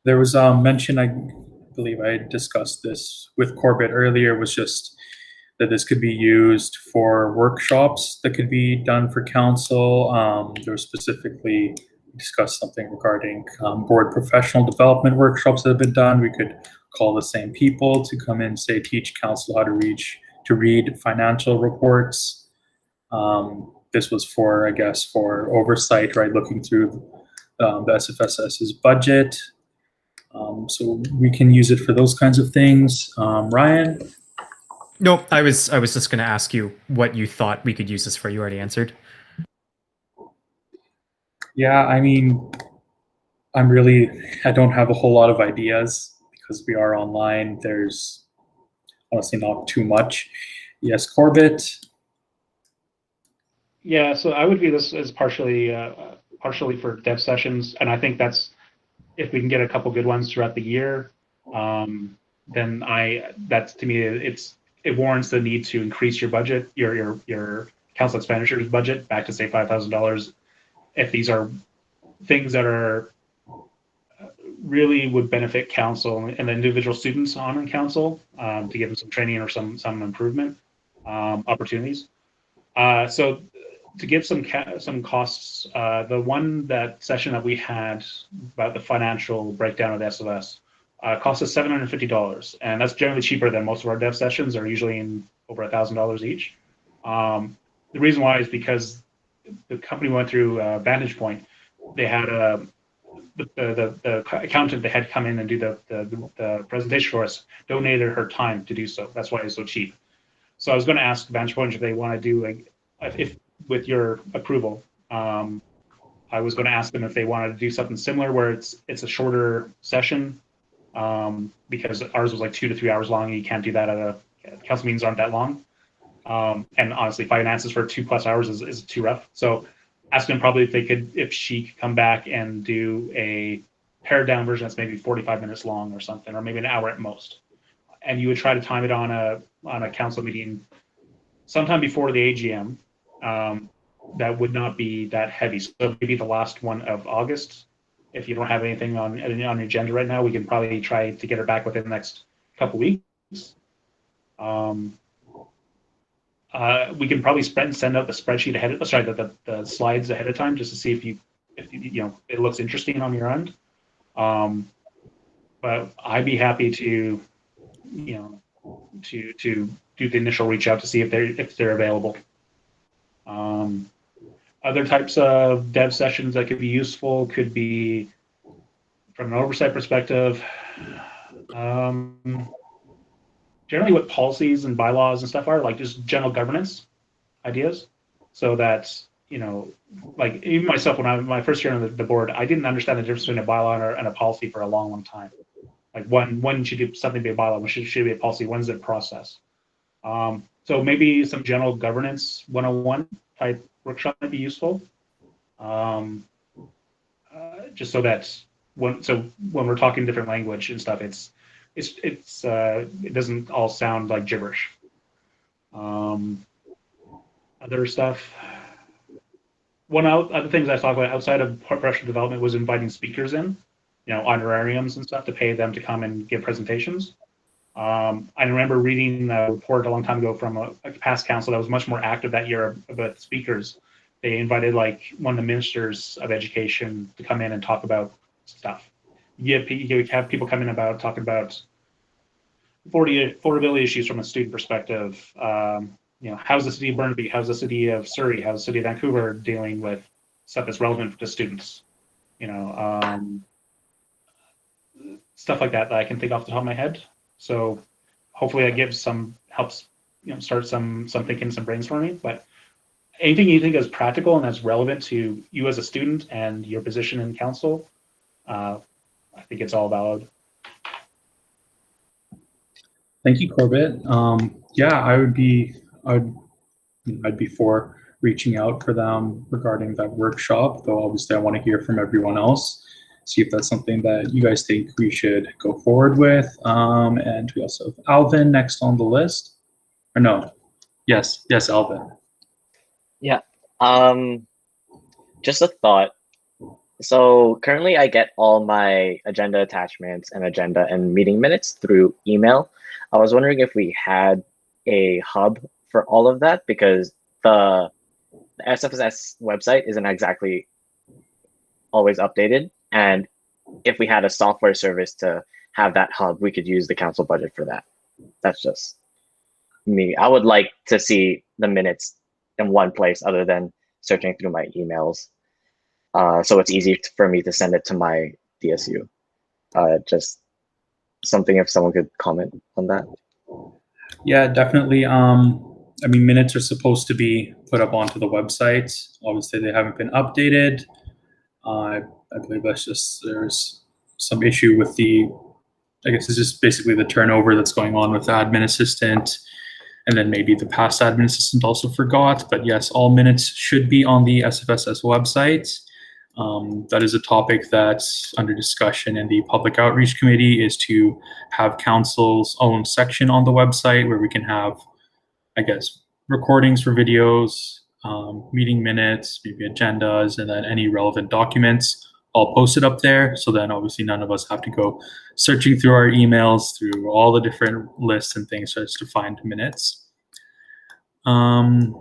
there was mention, I believe I discussed this with Corbett earlier, was just that this could be used for workshops that could be done for council. There was specifically discuss something regarding board professional development workshops that have been done. We could call the same people to come in, say, teach council how to read financial reports. This was for, I guess, for oversight, right? Looking through the SFSS's budget. So we can use it for those kinds of things. Ryan? No, I was just going to ask you what you thought we could use this for. You already answered. Yeah, I mean, I don't have a whole lot of ideas because we are online. There's honestly not too much. Yes, Corbett? Yeah, so I would view this as partially for dev sessions, and I think that's if we can get a couple good ones throughout the year, then that's to me it warrants the need to increase your budget, your council expenditures budget back to say $5,000 if these are things that are really would benefit council and the individual students on council to give them some training or some improvement opportunities. So to give some costs, that session that we had about the financial breakdown of the SFS cost us $750, and that's generally cheaper than most of our dev sessions are usually in over $1,000 each. The reason why is because the company went through Vantage Point. They had the accountant that had come in and do the presentation for us donated her time to do so. That's why it's so cheap. So I was going to ask Vantage Point if they want to do if with your approval, I was going to ask them if they wanted to do something similar where it's a shorter session, because ours was like 2 to 3 hours long. And you can't do that at council meetings aren't that long. And honestly, finances for 2+ hours is too rough. So ask them probably if she could come back and do a pared down version that's maybe 45 minutes long or something, or maybe an hour at most. And you would try to time it on a council meeting sometime before the AGM. That would not be that heavy. So maybe the last one of August. If you don't have anything on your agenda right now, we can probably try to get her back within the next couple weeks. We can probably send out the spreadsheet the slides ahead of time just to see if it looks interesting on your end. But I'd be happy to do the initial reach out to see if they're available. Other types of dev sessions that could be useful could be from an oversight perspective. Generally what policies and bylaws and stuff are, like just general governance ideas, so that, like even myself, when my first year on the board, I didn't understand the difference between a bylaw and a policy for a long time. Like when should something be a bylaw, when should be a policy, when's the process? So maybe some general governance 101 type workshop might be useful. Just so that when we're talking different language and stuff, it doesn't all sound like gibberish. Other stuff. Other things I talked about outside of professional development was inviting speakers in, honorariums and stuff to pay them to come and give presentations. I remember reading a report a long time ago from a past council that was much more active that year about speakers. They invited like one of the ministers of education to come in and talk about stuff. You have people come in talking about affordability issues from a student perspective. How's the city of Burnaby, how's the city of Surrey, how's the city of Vancouver dealing with stuff that's relevant to students? Stuff like that I can think off the top of my head. So hopefully that helps start some thinking, some brainstorming. But anything you think is practical and that's relevant to you as a student and your position in council, I think it's all valid. Thank you, Corbett. Yeah, I'd be for reaching out for them regarding that workshop, though obviously I want to hear from everyone else, see if that's something that you guys think we should go forward with. And we also have Alvin next on the list. Or no? Yes, Alvin. Yeah. Just a thought. So currently I get all my agenda attachments and agenda and meeting minutes through email. I was wondering if we had a hub for all of that, because the SFSS website isn't exactly always updated. And if we had a software service to have that hub, we could use the council budget for that. That's just me. I would like to see the minutes in one place other than searching through my emails. So it's easy for me to send it to my DSU. Just something if someone could comment on that. Yeah, definitely. I mean, minutes are supposed to be put up onto the website. Obviously, they haven't been updated. I believe that's just, there's some issue with the, I guess it's just basically the turnover that's going on with the admin assistant. And then maybe the past admin assistant also forgot. But yes, all minutes should be on the SFSS website. That is a topic that's under discussion in the public outreach committee, is to have council's own section on the website where we can have, I guess, recordings for videos, meeting minutes, maybe agendas, and then any relevant documents all posted up there. So then obviously none of us have to go searching through our emails, through all the different lists and things just to find minutes. Helen?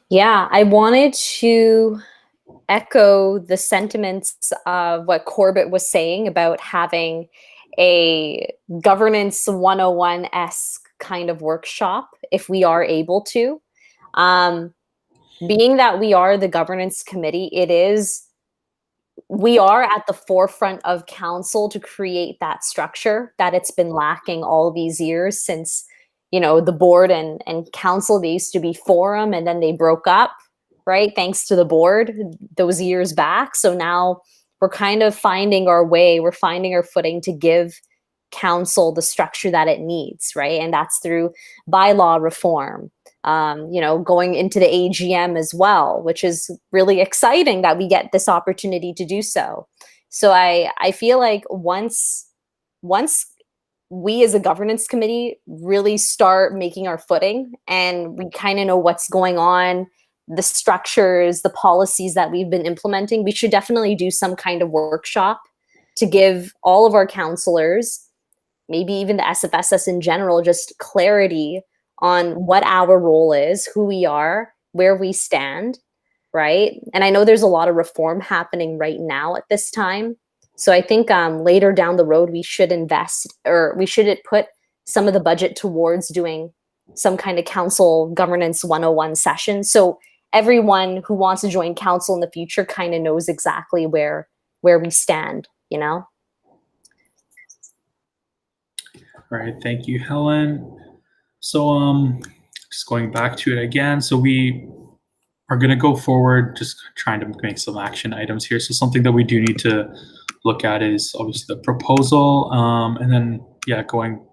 Yeah, I wanted to echo the sentiments of what Corbett was saying about having a governance 101-esque kind of workshop if we are able to. Being that we are the governance committee, we are at the forefront of council to create that structure that it's been lacking all these years since, you know, the board and council, they used to be forum and then they broke up, right? Thanks to the board those years back. So now we're kind of finding our way, we're finding our footing to give council the structure that it needs, right? And that's through bylaw reform, you know, going into the AGM as well, which is really exciting that we get this opportunity to do so. So I feel like once we as a governance committee really start making our footing and we kind of know what's going on, the structures, the policies that we've been implementing, we should definitely do some kind of workshop to give all of our counselors, maybe even the SFSS in general, just clarity on what our role is, who we are, where we stand, right? And I know there's a lot of reform happening right now at this time. So I think later down the road, we should invest, or we should put some of the budget towards doing some kind of council governance 101 session. So everyone who wants to join council in the future kind of knows exactly where we stand, you know? All right, thank you, Helen. So just going back to it again, so we are going to go forward, just trying to make some action items here. So something that we do need to look at is obviously the proposal, and then yeah, going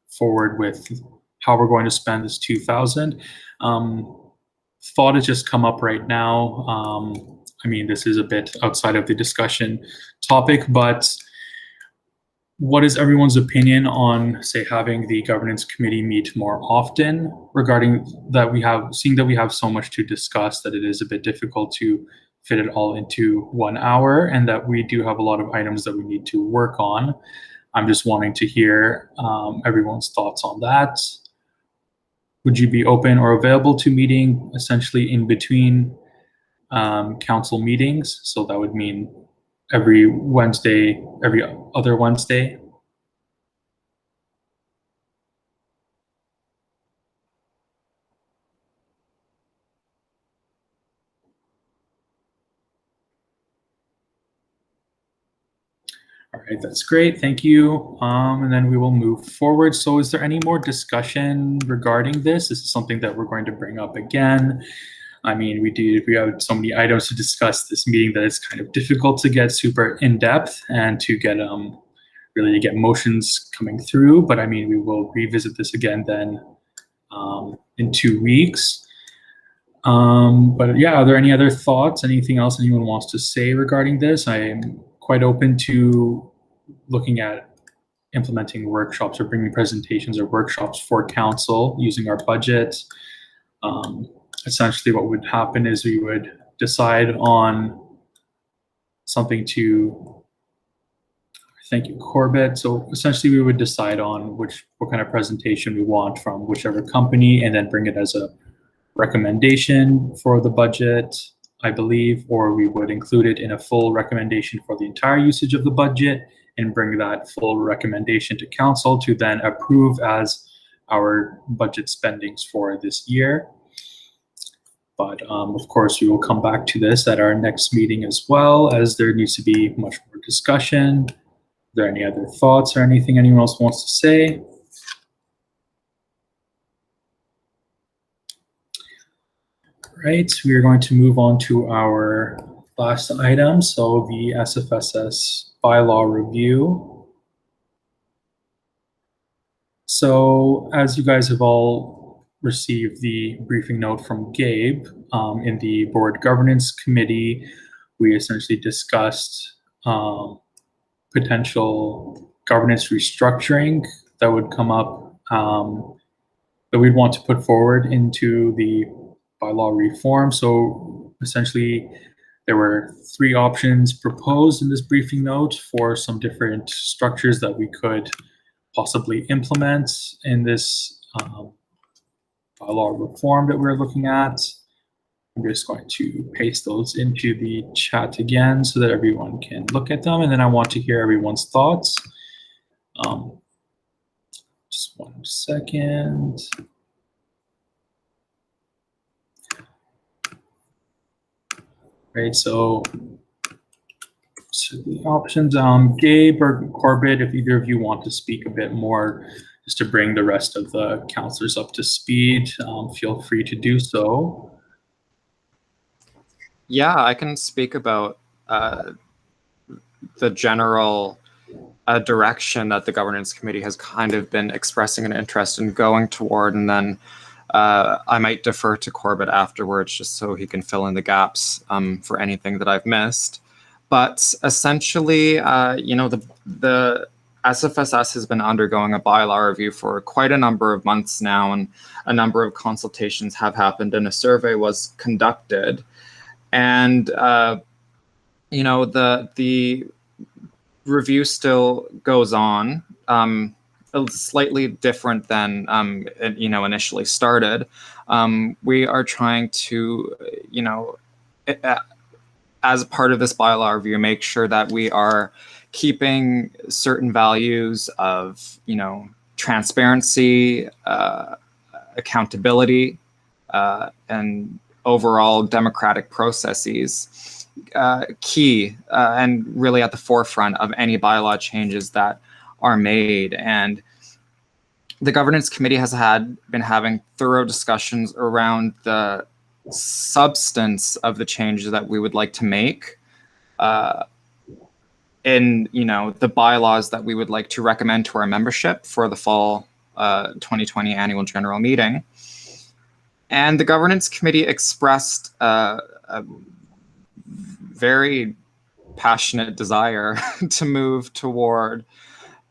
forward with how we're going to spend this 2,000. Thought has just come up right now. I mean, this is a bit outside of the discussion topic, but what is everyone's opinion on, say, having the governance committee meet more often regarding that? Seeing that we have so much to discuss, that it is a bit difficult to fit it all into 1 hour, and that we do have a lot of items that we need to work on. I'm just wanting to hear everyone's thoughts on that. Would you be open or available to meeting essentially in between council meetings? So that would mean every Wednesday, every other Wednesday. All right, that's great. Thank you. And then we will move forward. So is there any more discussion regarding this? This is something that we're going to bring up again. I mean, we have so many items to discuss this meeting that it's kind of difficult to get super in depth and to get really to get motions coming through. But I mean, we will revisit this again then in 2 weeks. But yeah, are there any other thoughts? Anything else anyone wants to say regarding this? I am quite open to looking at implementing workshops or bringing presentations or workshops for council using our budget. Essentially what would happen is we would decide on something to, thank you, Corbett. So essentially we would decide on what kind of presentation we want from whichever company, and then bring it as a recommendation for the budget. I believe, or we would include it in a full recommendation for the entire usage of the budget and bring that full recommendation to council to then approve as our budget spendings for this year. But of course, we will come back to this at our next meeting as well, as there needs to be much more discussion. Are there any other thoughts or anything anyone else wants to say? Right, we are going to move on to our last item, so the SFSS bylaw review. So as you guys have all received the briefing note from Gabe, in the board governance committee, we essentially discussed potential governance restructuring that would come up, that we'd want to put forward into the bylaw reform. So essentially, there were 3 options proposed in this briefing note for some different structures that we could possibly implement in this bylaw reform that we're looking at. I'm just going to paste those into the chat again so that everyone can look at them, and then I want to hear everyone's thoughts. Just 1 second. Right, so the options, Gabe or Corbett, if either of you want to speak a bit more, just to bring the rest of the counselors up to speed, feel free to do so. Yeah, I can speak about the general direction that the governance committee has kind of been expressing an interest in going toward, and then I might defer to Corbett afterwards just so he can fill in the gaps for anything that I've missed. But essentially, you know, the SFSS has been undergoing a bylaw review for quite a number of months now, and a number of consultations have happened, and a survey was conducted. And you know, the review still goes on, slightly different than you know, initially started. We are trying to, you know, as part of this bylaw review, make sure that we are keeping certain values of, you know, transparency, accountability, and overall democratic processes key and really at the forefront of any bylaw changes that are made. And the governance committee has been having thorough discussions around the substance of the changes that we would like to make in, you know, the bylaws that we would like to recommend to our membership for the fall 2020 annual general meeting. And the governance committee expressed a very passionate desire to move toward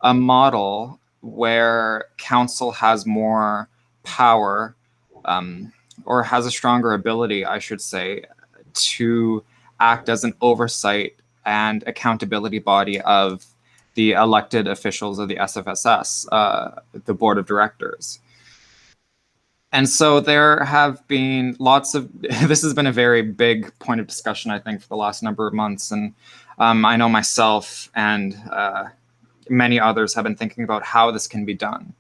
a model where council has more power, or has a stronger ability, I should say, to act as an oversight and accountability body of the elected officials of the SFSS, the board of directors. And so there have been lots of, this has been a very big point of discussion, I think, for the last number of months. And I know myself and many others have been thinking about how this can be done.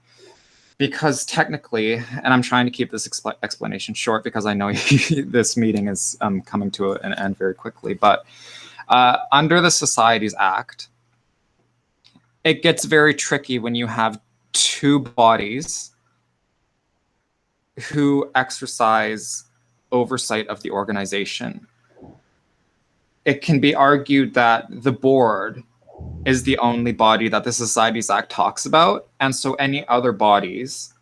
Because technically, and I'm trying to keep this explanation short because I know this meeting is coming to an end very quickly, but under the Societies Act, it gets very tricky when you have 2 bodies who exercise oversight of the organization. It can be argued that the board is the only body that the Societies Act talks about, and so any other bodies,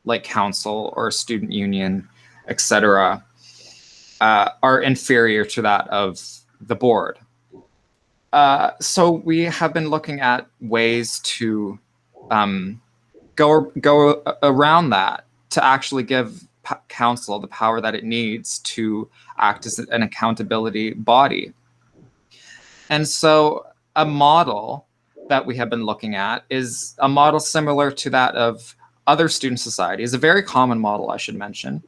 like council or student union, etc., are inferior to that of the board. So we have been looking at ways to go around that, to actually give council the power that it needs to act as an accountability body. And so a model that we have been looking at is a model similar to that of other student societies, a very common model, I should mention,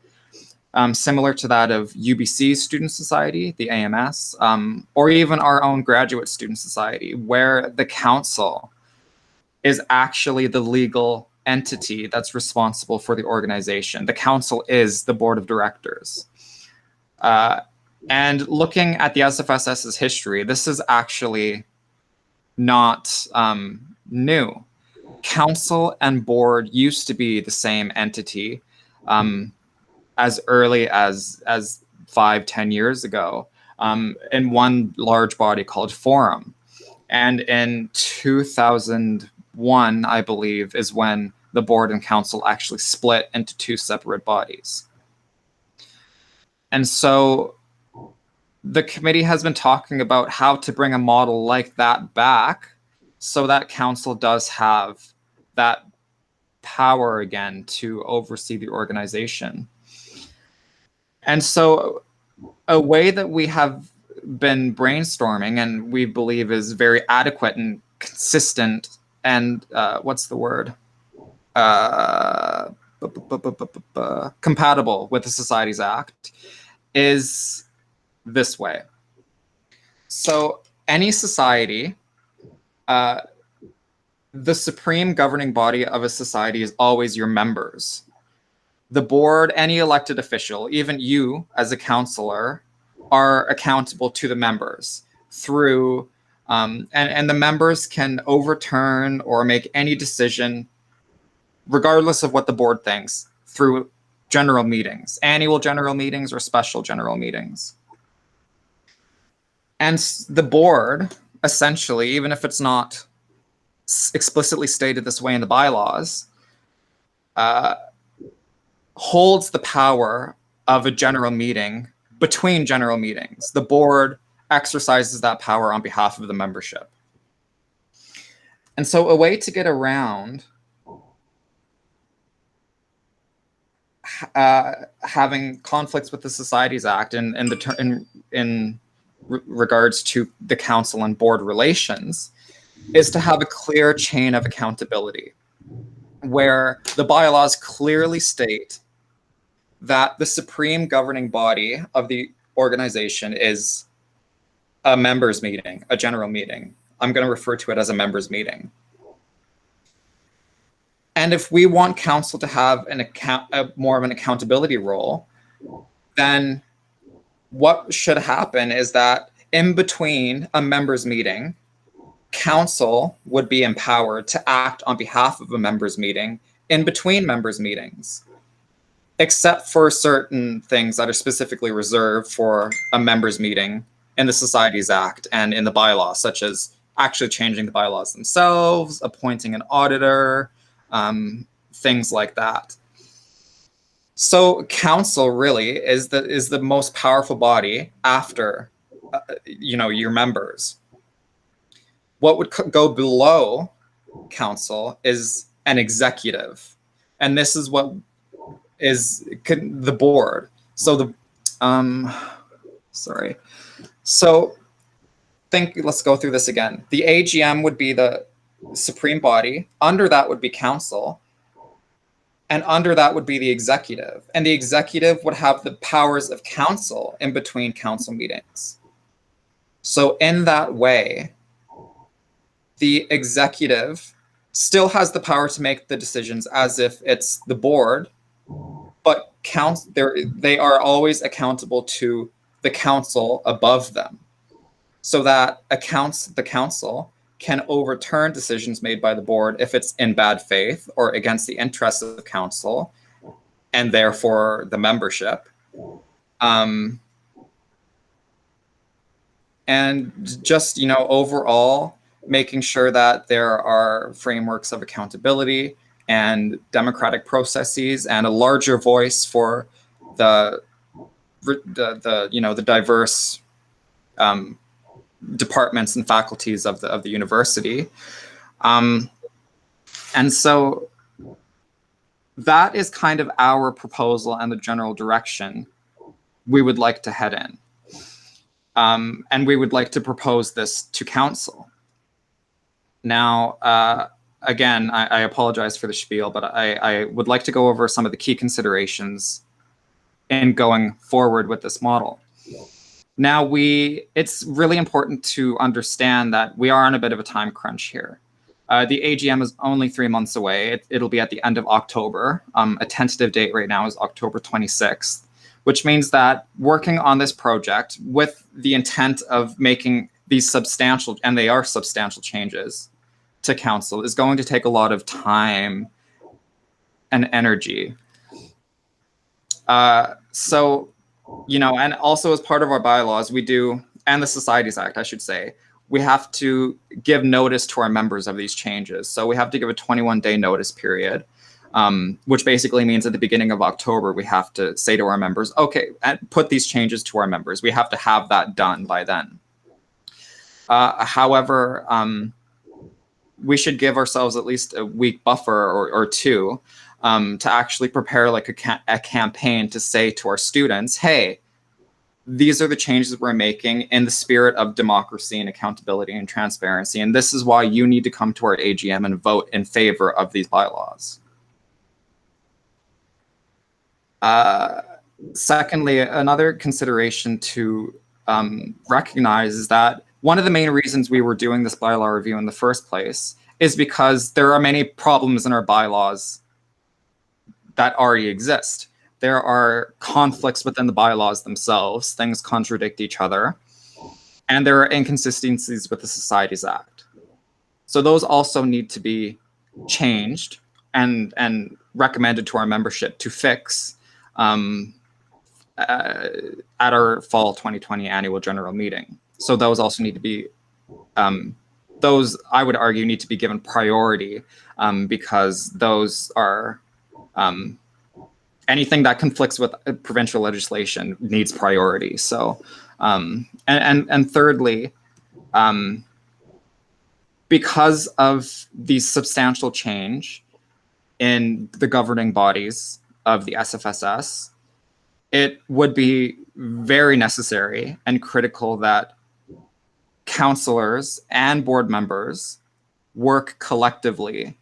similar to that of UBC's Student Society, the AMS, or even our own Graduate Student Society, where the council is actually the legal entity that's responsible for the organization. The council is the board of directors. And looking at the SFSS's history, this is actually not new. Council and board used to be the same entity as early as 5-10 years ago in one large body called Forum. And in 2001, I believe, is when the board and council actually split into two separate bodies. And so the committee has been talking about how to bring a model like that back so that council does have that power again to oversee the organization. And so a way that we have been brainstorming and we believe is very adequate and consistent and what's the word? Compatible with the Societies Act is this way. So any society, the supreme governing body of a society is always your members. The board, any elected official, even you as a councillor, are accountable to the members through, and the members can overturn or make any decision, regardless of what the board thinks, through general meetings, annual general meetings or special general meetings. And the board, essentially, even if it's not explicitly stated this way in the bylaws, holds the power of a general meeting between general meetings. The board exercises that power on behalf of the membership. And so a way to get around having conflicts with the Societies Act in regards to the council and board relations is to have a clear chain of accountability where the bylaws clearly state that the supreme governing body of the organization is a members meeting, a general meeting. I'm going to refer to it as a members meeting. And if we want council to have more of an accountability role, then what should happen is that in between a members meeting, council would be empowered to act on behalf of a members meeting in between members meetings, except for certain things that are specifically reserved for a members meeting in the Societies Act and in the bylaws, such as actually changing the bylaws themselves, appointing an auditor, things like that. So council really is the most powerful body after your members. What would go below council is an executive, and this is what is the board. So let's go through this again. The AGM would be the supreme body. Under that would be council. And under that would be the executive. And the executive would have the powers of council in between council meetings. So in that way, the executive still has the power to make the decisions as if it's the board, but they are always accountable to the council above them, so that the council can overturn decisions made by the board if it's in bad faith or against the interests of the council and therefore the membership. And just, overall, making sure that there are frameworks of accountability and democratic processes and a larger voice for the diverse departments and faculties of the university. And so that is kind of our proposal and the general direction we would like to head in. And we would like to propose this to council. Now, again, I apologize for the spiel, but I would like to go over some of the key considerations in going forward with this model. Now, it's really important to understand that we are on a bit of a time crunch here. The AGM is only 3 months away. It'll be at the end of October. A tentative date right now is October 26th, which means that working on this project with the intent of making these substantial, and they are substantial changes to council, is going to take a lot of time and energy. So, you know, and also as part of our bylaws, we do, and the Societies Act, I should say, we have to give notice to our members of these changes. So we have to give a 21-day notice period, which basically means at the beginning of October, we have to say to our members, okay, and put these changes to our members. We have to have that done by then. However, we should give ourselves at least a week buffer or two to actually prepare like a campaign to say to our students, hey, these are the changes we're making in the spirit of democracy and accountability and transparency. And this is why you need to come to our AGM and vote in favor of these bylaws. Secondly, another consideration to recognize is that one of the main reasons we were doing this bylaw review in the first place is because there are many problems in our bylaws that already exist. There are conflicts within the bylaws themselves, things contradict each other, and there are inconsistencies with the Societies Act. So those also need to be changed and recommended to our membership to fix at our fall 2020 annual general meeting. So those also need to be, those I would argue need to be given priority because those are, anything that conflicts with provincial legislation needs priority. So, and thirdly, because of the substantial change in the governing bodies of the SFSS, it would be very necessary and critical that councillors and board members work collectively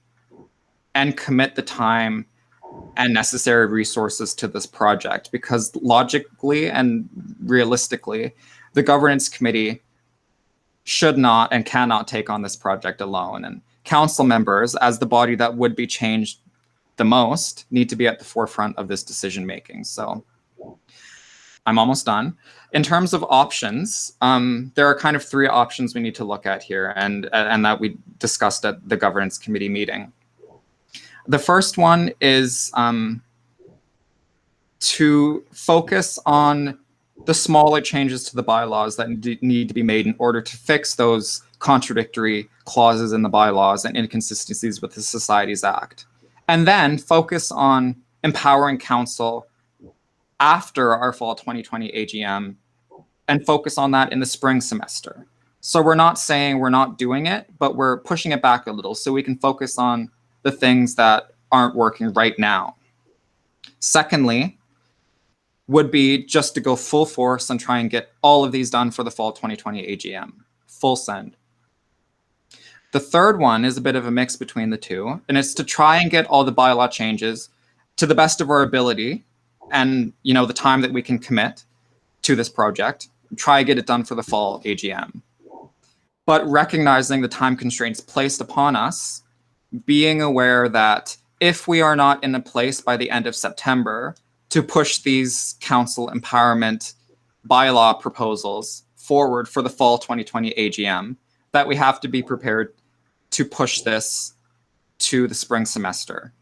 and commit the time and necessary resources to this project, because logically and realistically, the governance committee should not and cannot take on this project alone. And council members, as the body that would be changed the most, need to be at the forefront of this decision making. So I'm almost done. In terms of options, there are kind of three options we need to look at here, and that we discussed at the governance committee meeting. The first one is to focus on the smaller changes to the bylaws that need to be made in order to fix those contradictory clauses in the bylaws and inconsistencies with the Societies Act. And then focus on empowering council after our fall 2020 AGM and focus on that in the spring semester. So we're not saying we're not doing it, but we're pushing it back a little so we can focus on the things that aren't working right now. Secondly, would be just to go full force and try and get all of these done for the fall 2020 AGM, full send. The third one is a bit of a mix between the two, and it's to try and get all the bylaw changes to the best of our ability and, you know, the time that we can commit to this project, try and get it done for the fall AGM. But recognizing the time constraints placed upon us, being aware that if we are not in a place by the end of September to push these council empowerment bylaw proposals forward for the fall 2020 AGM, that we have to be prepared to push this to the spring semester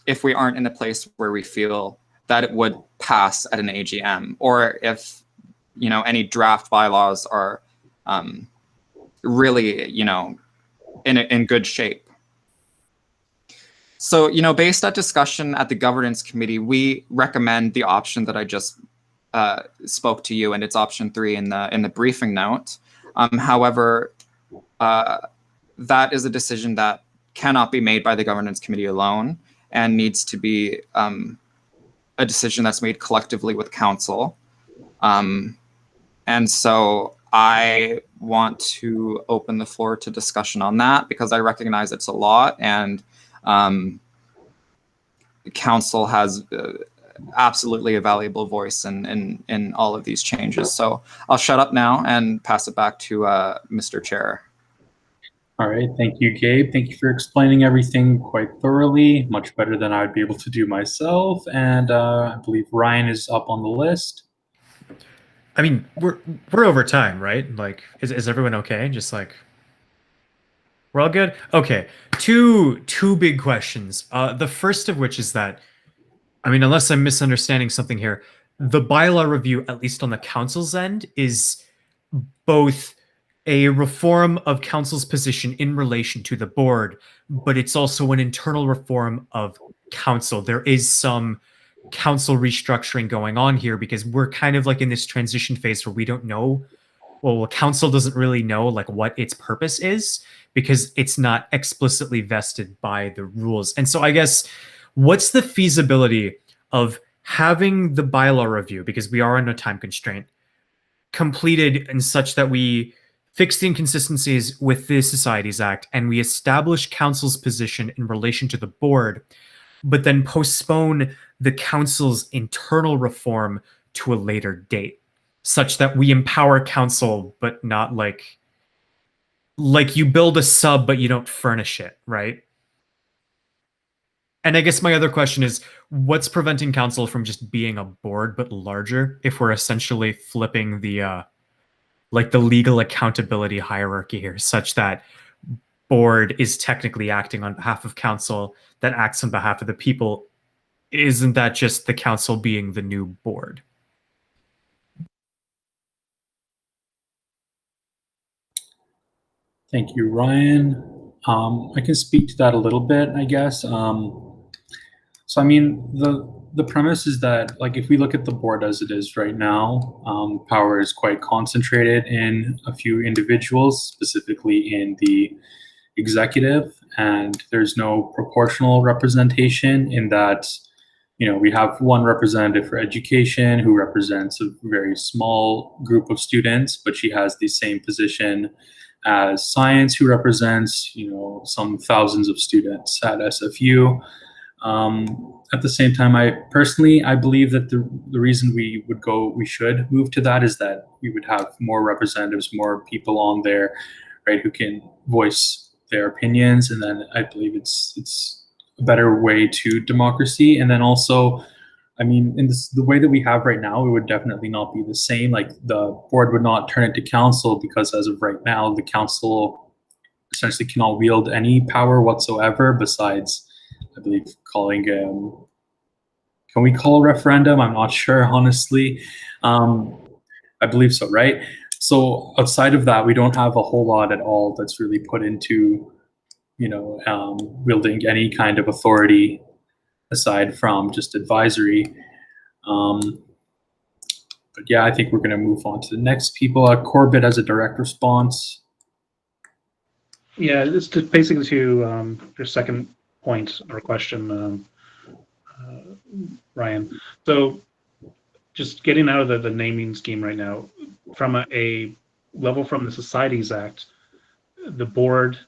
if we aren't in a place where we feel that it would pass at an AGM, or if, you know, any draft bylaws are really, you know, in good shape. So, you know, based on discussion at the governance committee, we recommend the option that I just spoke to you, and it's option 3 in the briefing note. However, that is a decision that cannot be made by the governance committee alone and needs to be a decision that's made collectively with council. And so I want to open the floor to discussion on that because I recognize it's a lot, and council has absolutely a valuable voice in all of these changes. So I'll shut up now and pass it back to Mr. Chair. All right, thank you, Gabe. Thank you for explaining everything quite thoroughly, much better than I would be able to do myself. And I believe Ryan is up on the list. I mean, we're over time, right? Like, is everyone okay? Just like, we're all good? Okay. Two big questions. The first of which is that, I mean, unless I'm misunderstanding something here, the bylaw review, at least on the council's end, is both a reform of council's position in relation to the board, but it's also an internal reform of council. There is some council restructuring going on here because we're kind of like in this transition phase where we don't know, well, council doesn't really know like what its purpose is because it's not explicitly vested by the rules. And so I guess, what's the feasibility of having the bylaw review, because we are on a time constraint, completed in such that we fix the inconsistencies with the Societies Act and we establish council's position in relation to the board, but then postpone the council's internal reform to a later date, such that we empower council, but not like you build a sub, but you don't furnish it, right? And I guess my other question is, what's preventing council from just being a board but larger if we're essentially flipping the like the legal accountability hierarchy here, such that board is technically acting on behalf of council that acts on behalf of the people? Isn't that just the council being the new board? Thank you, Ryan. I can speak to that a little bit, I guess. So, I mean, the premise is that, like, if we look at the board as it is right now, power is quite concentrated in a few individuals, specifically in the executive, and there's no proportional representation in that, you know, we have one representative for education who represents a very small group of students, but she has the same position as science, who represents, you know, some thousands of students at SFU. At the same time, I believe that the reason we should move to that is that we would have more representatives, more people on there, right, who can voice their opinions, and then I believe it's a better way to democracy. And then also, I mean, in the way that we have right now, it would definitely not be the same. Like, the board would not turn into council, because as of right now, the council essentially cannot wield any power whatsoever besides, I believe, calling can we call a referendum? I'm not sure, honestly. I believe so, right? So outside of that, we don't have a whole lot at all that's really put into, you know, wielding any kind of authority aside from just advisory. But yeah, I think we're going to move on to the next people. Corbett has a direct response. Yeah, it's basically to your second point or question, Ryan. So just getting out of the naming scheme right now, from a level from the Societies Act, the board,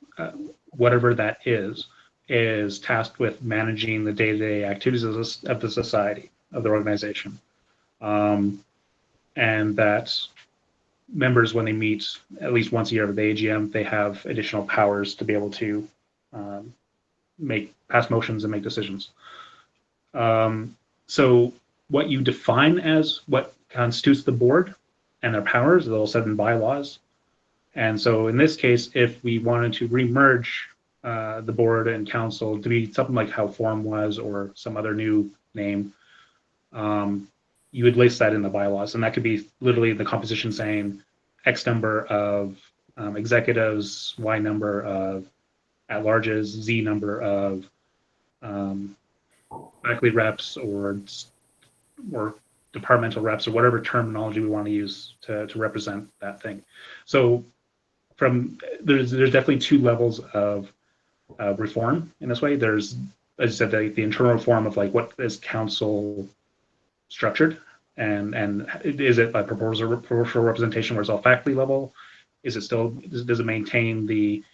whatever that is tasked with managing the day-to-day activities of the society, of the organization. And that members, when they meet at least once a year of the AGM, they have additional powers to be able to pass motions and make decisions. So what you define as what constitutes the board and their powers are all set in bylaws. And so in this case, if we wanted to remerge the board and council to be something like how Forum was, or some other new name, you would list that in the bylaws. And that could be literally the composition saying X number of executives, Y number of at-larges, Z number of faculty reps, or departmental reps, or whatever terminology we want to use to represent that thing. So there's definitely two levels of reform in this way. There's, as I said, the internal reform of like, what is council structured, and is it a proportional representation where it's all faculty level? Is it still, does it maintain the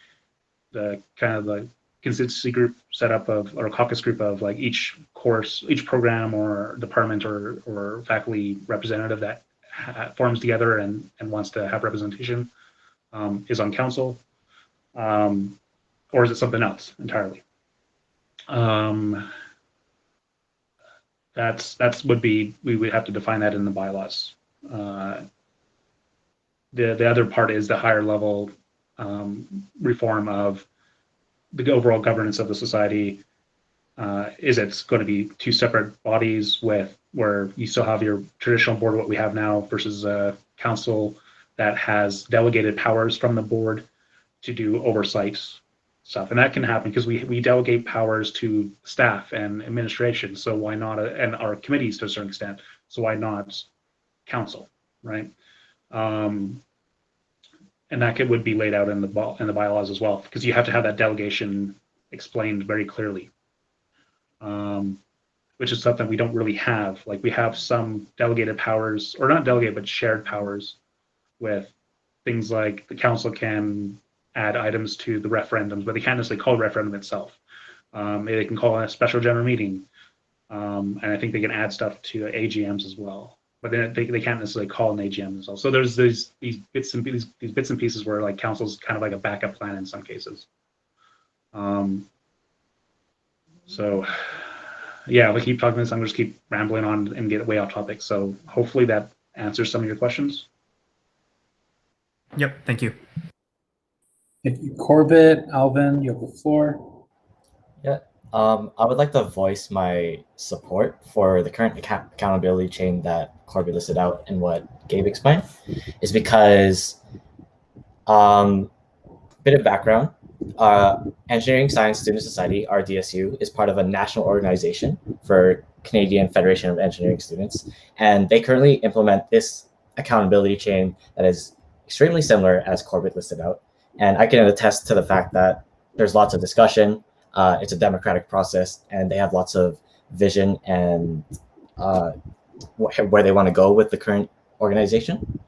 kind of the constituency group setup of, or a caucus group of like each course, each program or department or faculty representative that forms together and wants to have representation is on council, or is it something else entirely? That's would be, we would have to define that in the bylaws. The other part is the higher level reform of the overall governance of the society. Is it's going to be two separate bodies with where you still have your traditional board, what we have now, versus a council that has delegated powers from the board to do oversight stuff. And that can happen because we delegate powers to staff and administration. So why not, and our committees to a certain extent. So why not council, right? And that would be laid out in the bylaws as well, because you have to have that delegation explained very clearly, which is something we don't really have. Like we have some delegated powers, or not delegated, but shared powers with things like the council can add items to the referendums, but they can't necessarily call a referendum itself. They can call a special general meeting, and I think they can add stuff to AGMs as well. But then they can't necessarily call an AGM as well. So there's these bits and pieces where like council's kind of like a backup plan in some cases. So yeah, we keep talking this. I'm going to just keep rambling on and get way off topic. So hopefully that answers some of your questions. Yep, thank you. Thank you. Corbett, Alvin, you have the floor. Yeah, I would like to voice my support for the current accountability chain that Corbett listed out and what Gabe explained, is because, bit of background, Engineering Science Student Society, RDSU, is part of a national organization for Canadian Federation of Engineering Students, and they currently implement this accountability chain that is extremely similar as Corbett listed out. And I can attest to the fact that there's lots of discussion, it's a democratic process, and they have lots of vision and where they want to go with the current organization.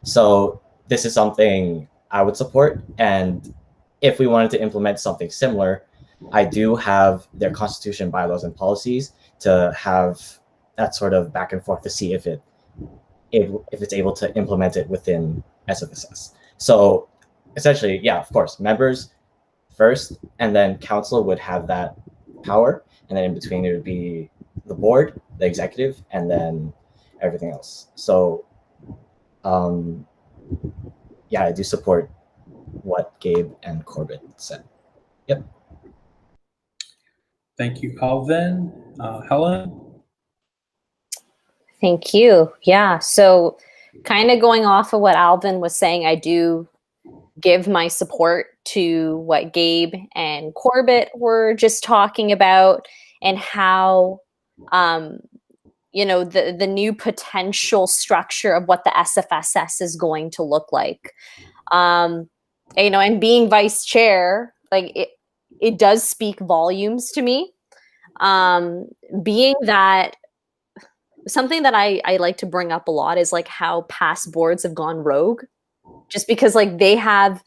So this is something I would support. And if we wanted to implement something similar, I do have their constitution, bylaws, and policies to have that sort of back and forth to see if it's able to implement it within SFSS. So essentially, yeah, of course, members first, and then council would have that power, and then in between there would be the board, the executive, and then everything else. So yeah, I do support what Gabe and Corbett said. Yep. Thank you, Alvin. Helen? Thank you. Yeah, so kind of going off of what Alvin was saying, I do give my support to what Gabe and Corbett were just talking about, and how the new potential structure of what the SFSS is going to look like. And being vice chair, like it does speak volumes to me. Being that, something that I like to bring up a lot is like how past boards have gone rogue, just because like they have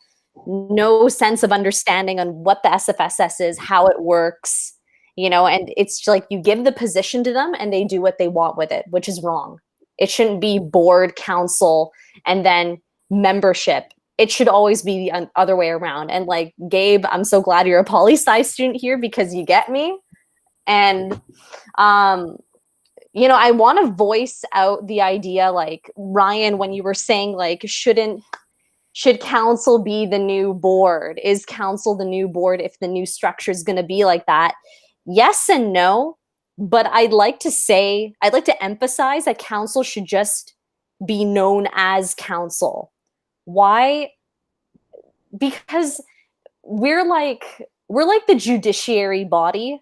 no sense of understanding on what the SFSS is, how it works, and it's like you give the position to them and they do what they want with it, which is wrong. It shouldn't be board, council, and then membership. It should always be the other way around. And like, Gabe, I'm so glad you're a poli-sci student here, because you get me. And I want to voice out the idea, like Ryan, when you were saying like, should council be the new board? Is council the new board if the new structure is going to be like that? Yes and no, but I'd like to emphasize that council should just be known as council. Why? Because we're like the judiciary body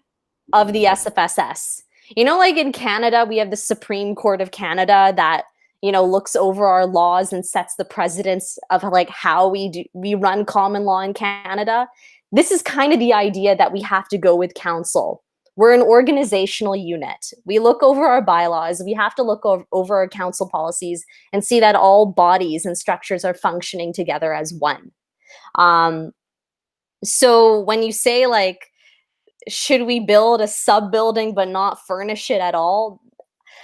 of the SFSS. Like in Canada, we have the Supreme Court of Canada that looks over our laws and sets the precedents of like how we run common law in Canada. This is kind of the idea that we have to go with council. We're an organizational unit. We look over our bylaws. We have to look over our council policies and see that all bodies and structures are functioning together as one. So when you say like should we build a sub building but not furnish it at all?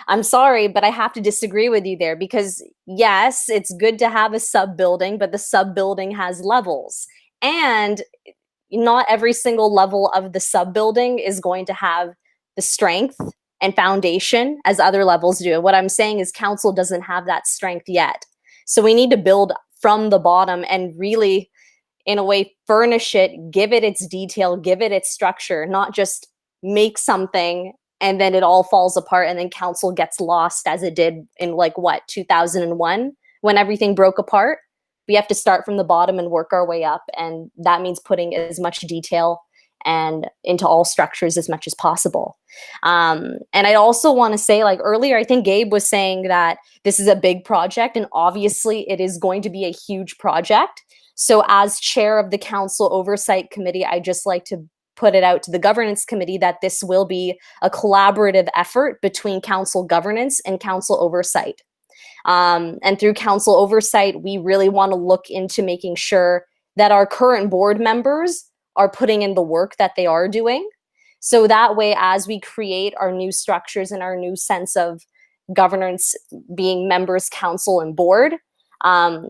I'm sorry, but I have to disagree with you there, because yes, it's good to have a sub building, but the sub building has levels. And not every single level of the sub building is going to have the strength and foundation as other levels do. And what I'm saying is council doesn't have that strength yet. So we need to build from the bottom and really, in a way, furnish it, give it its detail, give it its structure, not just make something and then it all falls apart and then council gets lost as it did in 2001 when everything broke apart. We have to start from the bottom and work our way up, and that means putting as much detail and into all structures as much as possible. And I also want to say, earlier, I think Gabe was saying that this is a big project, and obviously it is going to be a huge project. So as chair of the council oversight committee, I just like to put it out to the governance committee that this will be a collaborative effort between council governance and council oversight. And through council oversight, we really want to look into making sure that our current board members are putting in the work that they are doing. So that way, as we create our new structures and our new sense of governance being members, council, and board,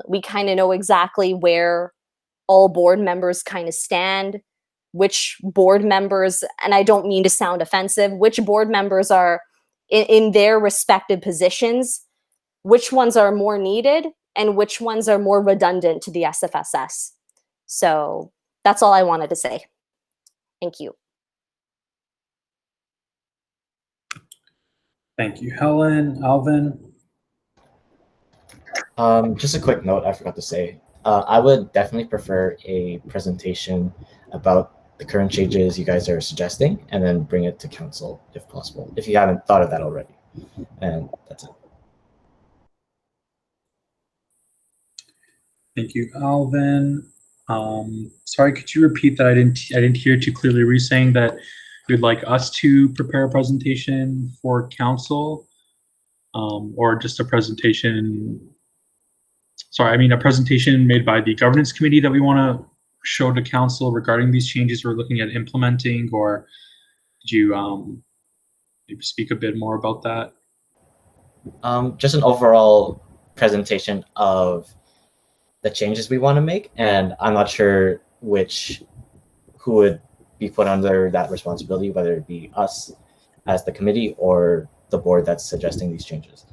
we kind of know exactly where all board members kind of stand, which board members, and I don't mean to sound offensive, which board members are in their respective positions, which ones are more needed, and which ones are more redundant to the SFSS. So that's all I wanted to say. Thank you. Thank you, Helen. Alvin? Just a quick note I forgot to say. I would definitely prefer a presentation about the current changes you guys are suggesting, and then bring it to council if possible, if you haven't thought of that already. And that's it. Thank you, Alvin. Sorry, could you repeat that? I didn't hear too clearly. Were you saying that you'd like us to prepare a presentation for council, or just a presentation? Sorry, I mean a presentation made by the governance committee that we want to show to council regarding these changes we're looking at implementing, or could you maybe speak a bit more about that? Just an overall presentation of the changes we want to make, and I'm not sure who would be put under that responsibility, whether it be us as the committee or the board that's suggesting these changes.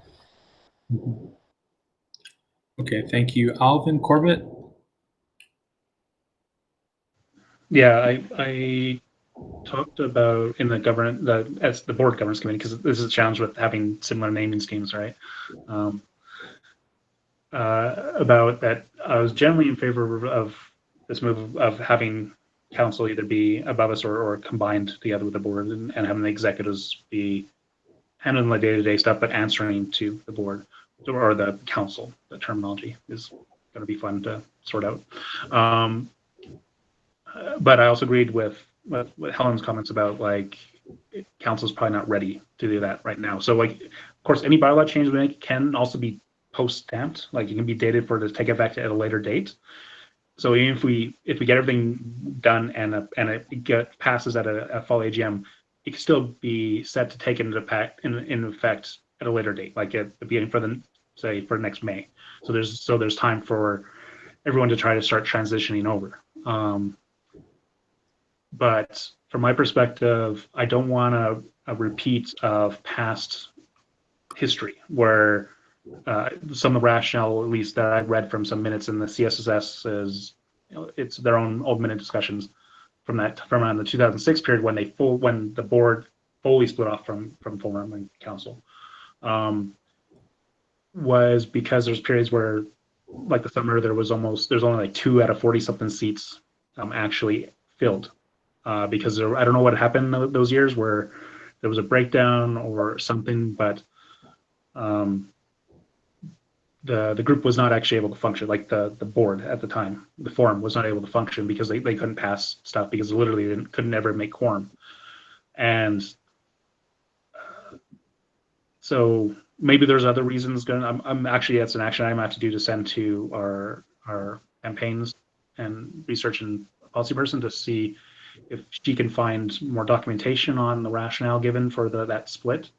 Okay, thank you. Alvin, Corbett? Yeah, I talked about in the as the board governance committee, because this is a challenge with having similar naming schemes, right? About that, I was generally in favor of this move of having council either be above us or combined together with the board, and having the executives be handling the day-to-day stuff, but answering to the board or the council. The terminology is going to be fun to sort out. But I also agreed with Helen's comments about council's probably not ready to do that right now. So of course, any bylaw change we make can also be post-stamped. It can be dated for to take effect at a later date. So even if we get everything done and it passes at a fall AGM, it can still be set to take into effect at a later date, like at the beginning for next May. So there's time for everyone to try to start transitioning over. But from my perspective, I don't want a repeat of past history where some of the rationale, at least that I've read from some minutes in the CSSS, is it's their own old minute discussions from around the 2006 period when the board fully split off from Forum and Council, was because there's periods where, like the summer, there's only 2 out of 40 something seats actually filled, because I don't know what happened those years where there was a breakdown or something, but the group was not actually able to function, like the board at the time, the forum was not able to function because they couldn't pass stuff because literally they couldn't ever make quorum. And so maybe there's other reasons I'm actually, that's an action I'm going to have to do to send to our campaigns and research and policy person to see if she can find more documentation on the rationale given for that split.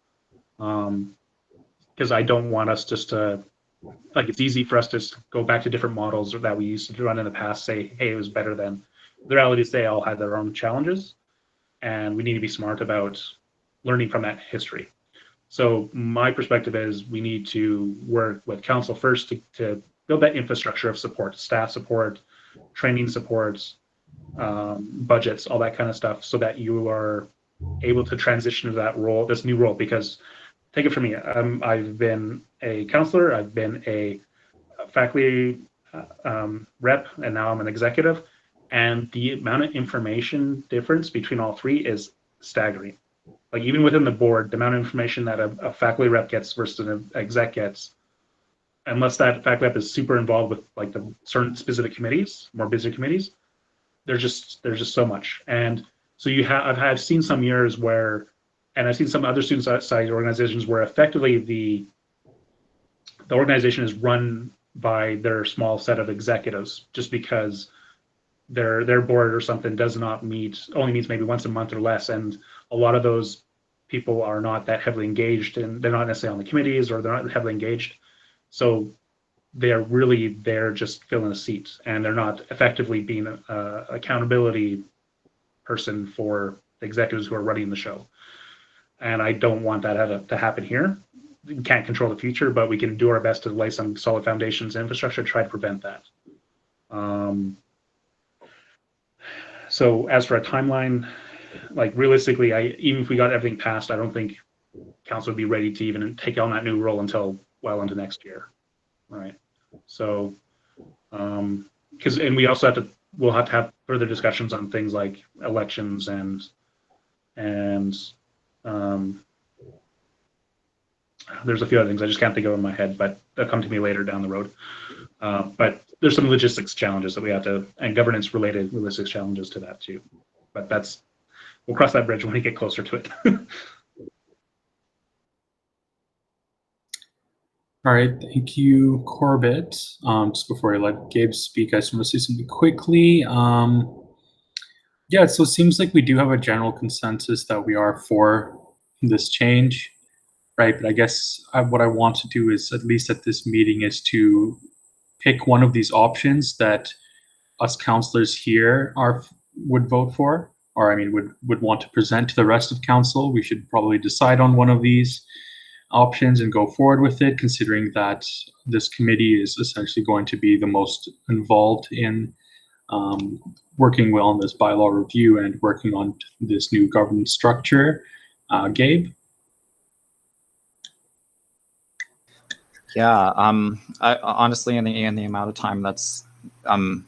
Because I don't want us just to, like, it's easy for us to just go back to different models that we used to run in the past, say, hey, it was better than. The reality is they all had their own challenges, and we need to be smart about learning from that history. So my perspective is we need to work with council first to build that infrastructure of support, staff support, training supports, budgets, all that kind of stuff, so that you are able to transition to that role, this new role. Because take it from me, I've been a counselor, I've been a faculty rep, and now I'm an executive. And the amount of information difference between all three is staggering. Like, even within the board, the amount of information that a faculty rep gets versus an exec gets, unless that faculty rep is super involved with like the certain specific committees, more busy committees, there's just so much. And so I've seen some years where, and I've seen some other student society organizations where effectively the organization is run by their small set of executives, just because their board or something does not only meets maybe once a month or less, and a lot of those people are not that heavily engaged, and they're not necessarily on the committees, or they're not heavily engaged, so they are really there just filling a seat, and they're not effectively being an accountability person for the executives who are running the show. And I don't want that to happen here. We can't control the future, but we can do our best to lay some solid foundations and infrastructure to try to prevent that. So as for a timeline, like, realistically, even if we got everything passed, I don't think council would be ready to even take on that new role until well into next year. All right. So, and we'll have to have further discussions on things like elections and there's a few other things I just can't think of in my head, but they'll come to me later down the road. But there's some logistics challenges that we have to, and governance related logistics challenges to that too. But we'll cross that bridge when we get closer to it. All right, thank you, Corbett. Just before I let Gabe speak, I just want to say something quickly. Yeah, so it seems like we do have a general consensus that we are for this change, right? But I guess what I want to do is, at least at this meeting, is to pick one of these options that us counselors here would vote for, or I mean would want to present to the rest of council. We should probably decide on one of these options and go forward with it, considering that this committee is essentially going to be the most involved in working well on this bylaw review and working on this new governance structure. Gabe? Yeah, I honestly, in the amount of time that's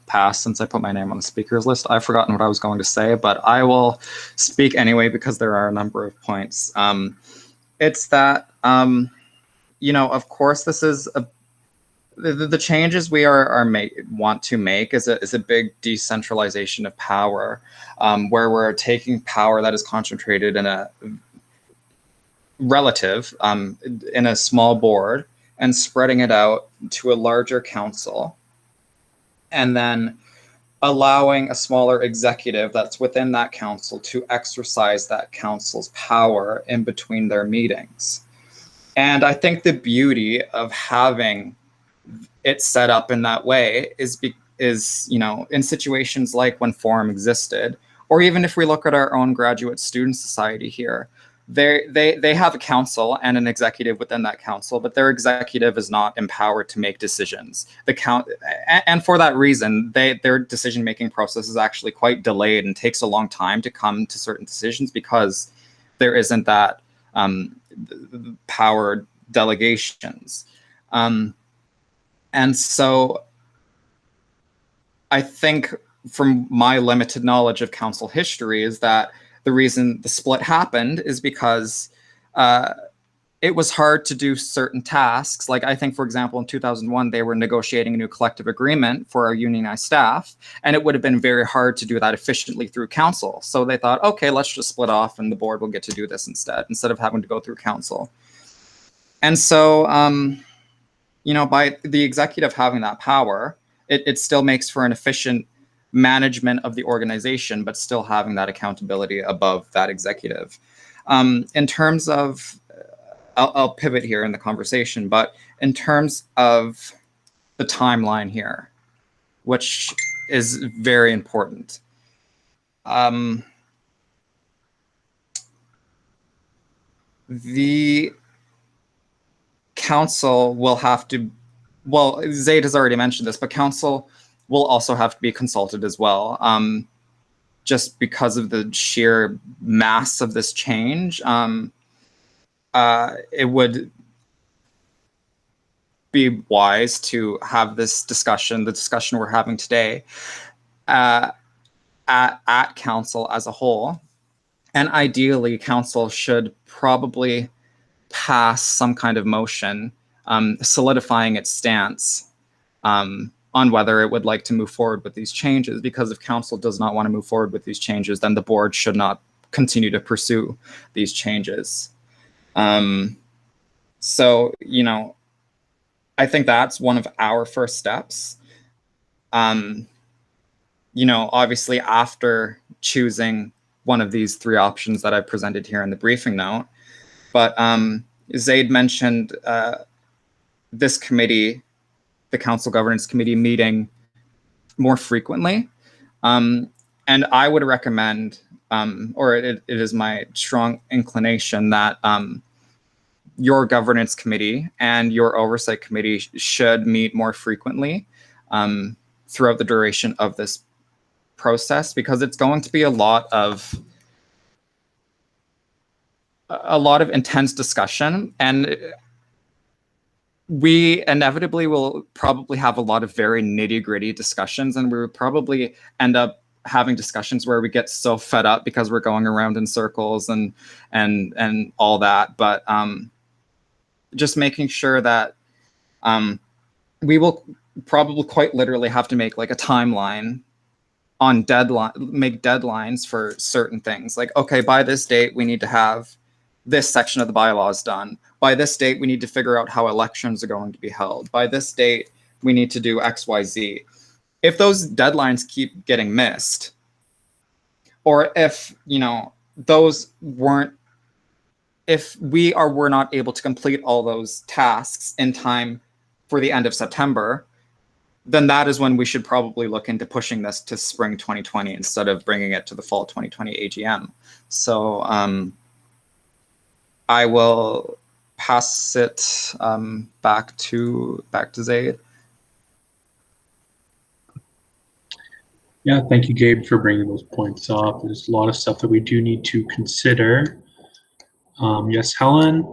passed since I put my name on the speakers list, I've forgotten what I was going to say, but I will speak anyway because there are a number of points. It's that, of course, this is the changes we want to make is a big decentralization of power, where we're taking power that is concentrated in a in a small board and spreading it out to a larger council, and then allowing a smaller executive that's within that council to exercise that council's power in between their meetings. And I think the beauty of having it set up in that way is in situations like when Forum existed, or even if we look at our own graduate student society here, they have a council and an executive within that council, but their executive is not empowered to make decisions. And for that reason, their decision-making process is actually quite delayed and takes a long time to come to certain decisions because there isn't that power delegations. And so I think from my limited knowledge of council history is that the reason the split happened is because it was hard to do certain tasks. Like, I think, for example, in 2001, they were negotiating a new collective agreement for our unionized staff, and it would have been very hard to do that efficiently through council. So they thought, okay, let's just split off and the board will get to do this instead of having to go through council. And so, by the executive having that power, it still makes for an efficient management of the organization, but still having that accountability above that executive. In terms of, I'll pivot here in the conversation, but in terms of the timeline here, which is very important. The council will have to, well, Zaid has already mentioned this, but council will also have to be consulted as well, just because of the sheer mass of this change. It would be wise to have this discussion, the discussion we're having today, at council as a whole. And ideally, council should probably pass some kind of motion solidifying its stance on whether it would like to move forward with these changes, because if council does not want to move forward with these changes, then the board should not continue to pursue these changes. So, you know, I think that's one of our first steps. You know, obviously after choosing one of these three options that I presented here in the briefing note, but Zaid mentioned this committee, the Council Governance Committee, meeting more frequently. And I would recommend, or it is my strong inclination that your governance committee and your oversight committee should meet more frequently throughout the duration of this process, because it's going to be a lot of intense discussion, and we inevitably will probably have a lot of very nitty-gritty discussions, and we will probably end up having discussions where we get so fed up because we're going around in circles and all that. But just making sure that we will probably quite literally have to make like a timeline on make deadlines for certain things. Like, okay, by this date, we need to have this section of the bylaws done. By this date, we need to figure out how elections are going to be held. By this date, we need to do X, Y, Z. If those deadlines keep getting missed, or if, you know, those weren't, if we're not able to complete all those tasks in time for the end of September, then that is when we should probably look into pushing this to spring 2020 instead of bringing it to the fall 2020 AGM. So I will pass it back to Zaid. Yeah, thank you, Gabe, for bringing those points up. There's a lot of stuff that we do need to consider. Yes, Helen?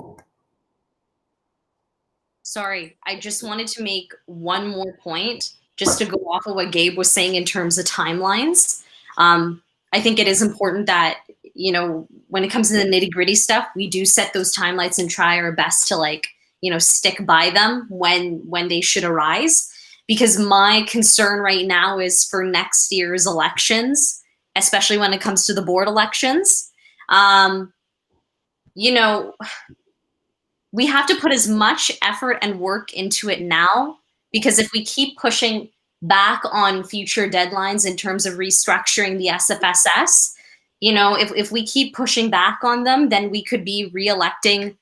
Sorry, I just wanted to make one more point, just to go off of what Gabe was saying in terms of timelines. I think it is important that, you know, when it comes to the nitty-gritty stuff, we do set those timelines and try our best to, like, you know, stick by them when they should arise. Because my concern right now is for next year's elections, especially when it comes to the board elections. You know, we have to put as much effort and work into it now, because if we keep pushing back on future deadlines in terms of restructuring the SFSS, you know, if we keep pushing back on them, then we could be electing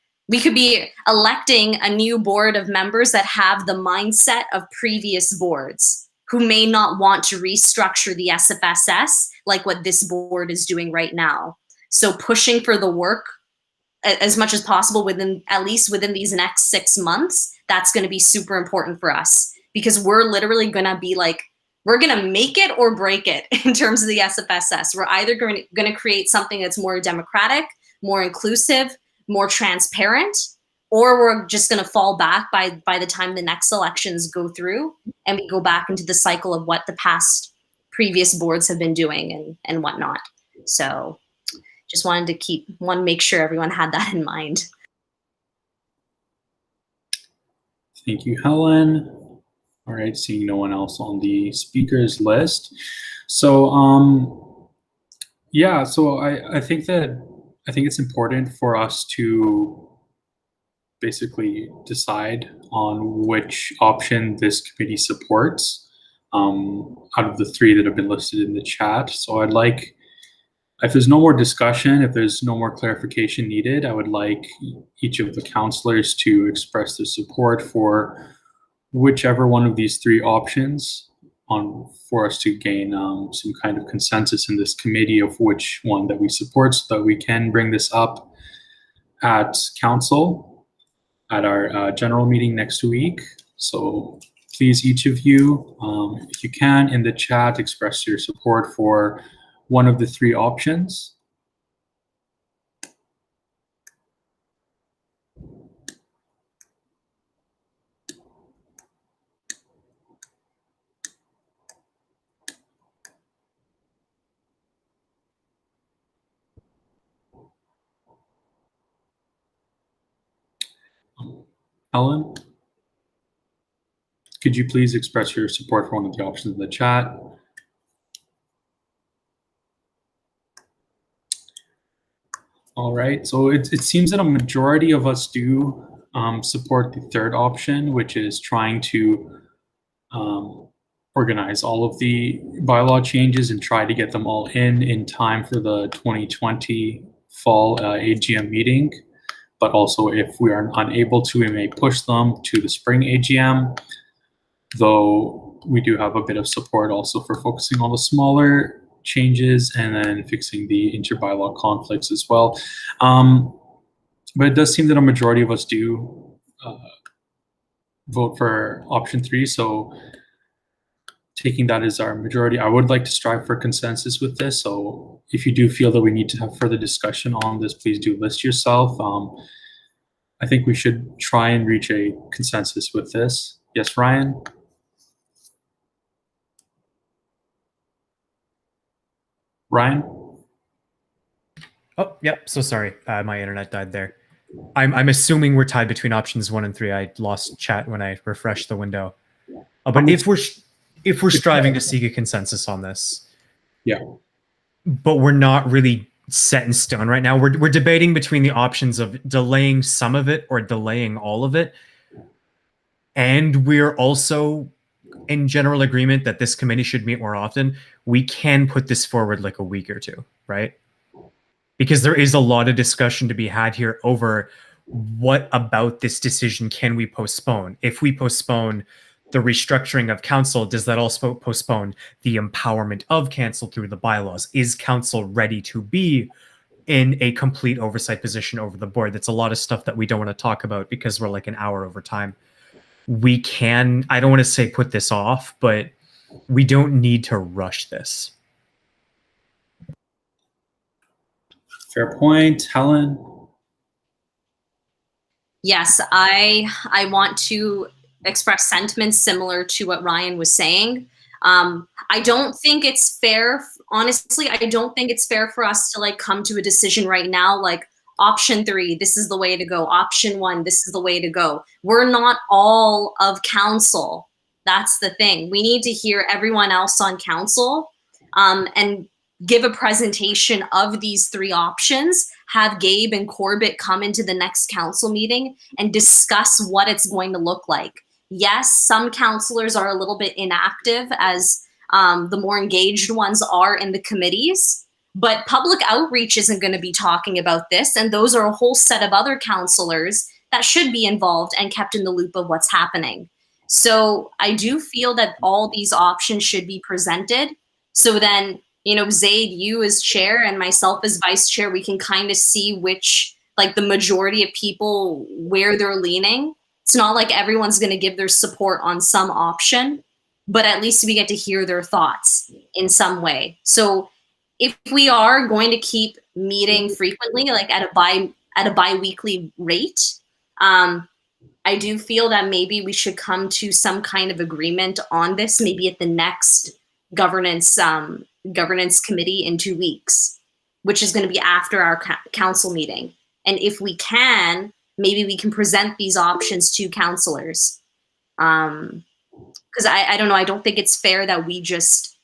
a new board of members that have the mindset of previous boards, who may not want to restructure the SFSS like what this board is doing right now. So pushing for the work as much as possible at least within these next 6 months, that's going to be super important for us, because we're literally going to be like, we're going to make it or break it in terms of the SFSS. We're either going to create something that's more democratic, more inclusive, more transparent, or we're just going to fall back by the time the next elections go through and we go back into the cycle of what the previous boards have been doing and whatnot. So just wanted to make sure everyone had that in mind. Thank you, Helen. All right, seeing no one else on the speakers list. So yeah, so I think it's important for us to basically decide on which option this committee supports. out of the 3 that have been listed in the chat. So I'd like, if there's no more discussion, if there's no more clarification needed, I would like each of the counselors to express their support for whichever one of these 3 options for us to gain some kind of consensus in this committee of which one that we support, so that we can bring this up at council at our general meeting next week. So please, each of you, if you can, in the chat, express your support for one of the 3 options. Helen, could you please express your support for one of the options in the chat? All right, so it seems that a majority of us do support the 3rd option, which is trying to organize all of the bylaw changes and try to get them all in time for the 2020 fall AGM meeting. But also, if we are unable to, we may push them to the spring AGM, though we do have a bit of support also for focusing on the smaller changes and then fixing the inter-bylaw conflicts as well. But it does seem that a majority of us do vote for option 3. So taking that as our majority, I would like to strive for consensus with this. So if you do feel that we need to have further discussion on this, please do list yourself. I think we should try and reach a consensus with this. Yes, Ryan? Ryan? Oh, yep. So sorry. My internet died there. I'm assuming we're tied between options 1 and 3. I lost chat when I refreshed the window. But if we're striving to seek a consensus on this, yeah, but we're not really set in stone right now. We're debating between the options of delaying some of it or delaying all of it, and we're also in general agreement that this committee should meet more often. We can put this forward like a week or 2, right? Because there is a lot of discussion to be had here over what about this decision can we postpone? If we postpone the restructuring of council, does that also postpone the empowerment of council through the bylaws? Is council ready to be in a complete oversight position over the board? That's a lot of stuff that we don't want to talk about because we're like an hour over time. We can, I don't want to say put this off, but we don't need to rush this. Fair point. Helen? Yes, I want to express sentiments similar to what Ryan was saying. I don't think it's fair, honestly, I don't think it's fair for us to like come to a decision right now, like option 3, this is the way to go. Option 1, this is the way to go. We're not all of council. That's the thing. We need to hear everyone else on council and give a presentation of these 3 options, have Gabe and Corbett come into the next council meeting and discuss what it's going to look like. Yes, some councilors are a little bit inactive as the more engaged ones are in the committees, but public outreach isn't going to be talking about this, and those are a whole set of other councilors that should be involved and kept in the loop of what's happening. So I do feel that all these options should be presented, so then, you know, Zaid, you as chair and myself as vice chair, we can kind of see which, like the majority of people, where they're leaning. It's not like everyone's going to give their support on some option, but at least we get to hear their thoughts in some way. So if we are going to keep meeting frequently, like at a bi-weekly rate, I do feel that maybe we should come to some kind of agreement on this, maybe at the next governance committee in 2 weeks, which is going to be after our council meeting. And if we can, maybe we can present these options to councilors. Because I don't know, I don't think it's fair that we just,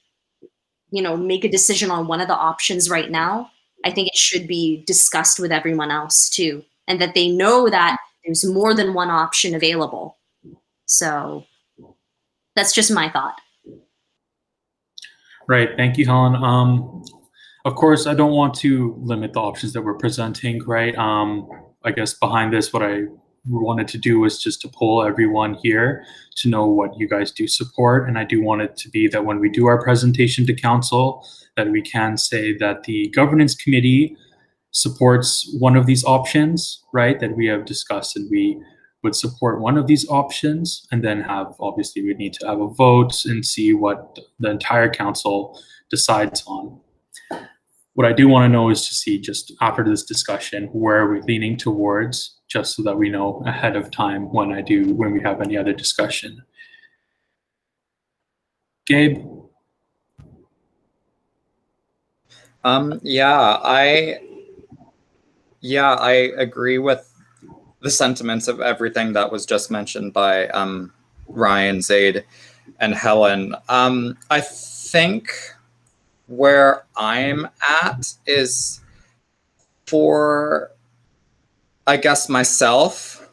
you know, make a decision on one of the options right now. I think it should be discussed with everyone else too, and that they know that there's more than one option available. So that's just my thought. Right. Thank you, Helen. Of course, I don't want to limit the options that we're presenting, right? I guess behind this, what I wanted to do was just to poll everyone here to know what you guys do support. And I do want it to be that when we do our presentation to council, that we can say that the governance committee supports one of these options, right, that we have discussed, and we would support one of these options, and then obviously we need to have a vote and see what the entire council decides on. What I do want to know is to see, just after this discussion, where are we leaning towards, just so that we know ahead of time when we have any other discussion. Gabe? Yeah, I agree with the sentiments of everything that was just mentioned by Ryan, Zaid, and Helen. I think where I'm at is for, I guess, myself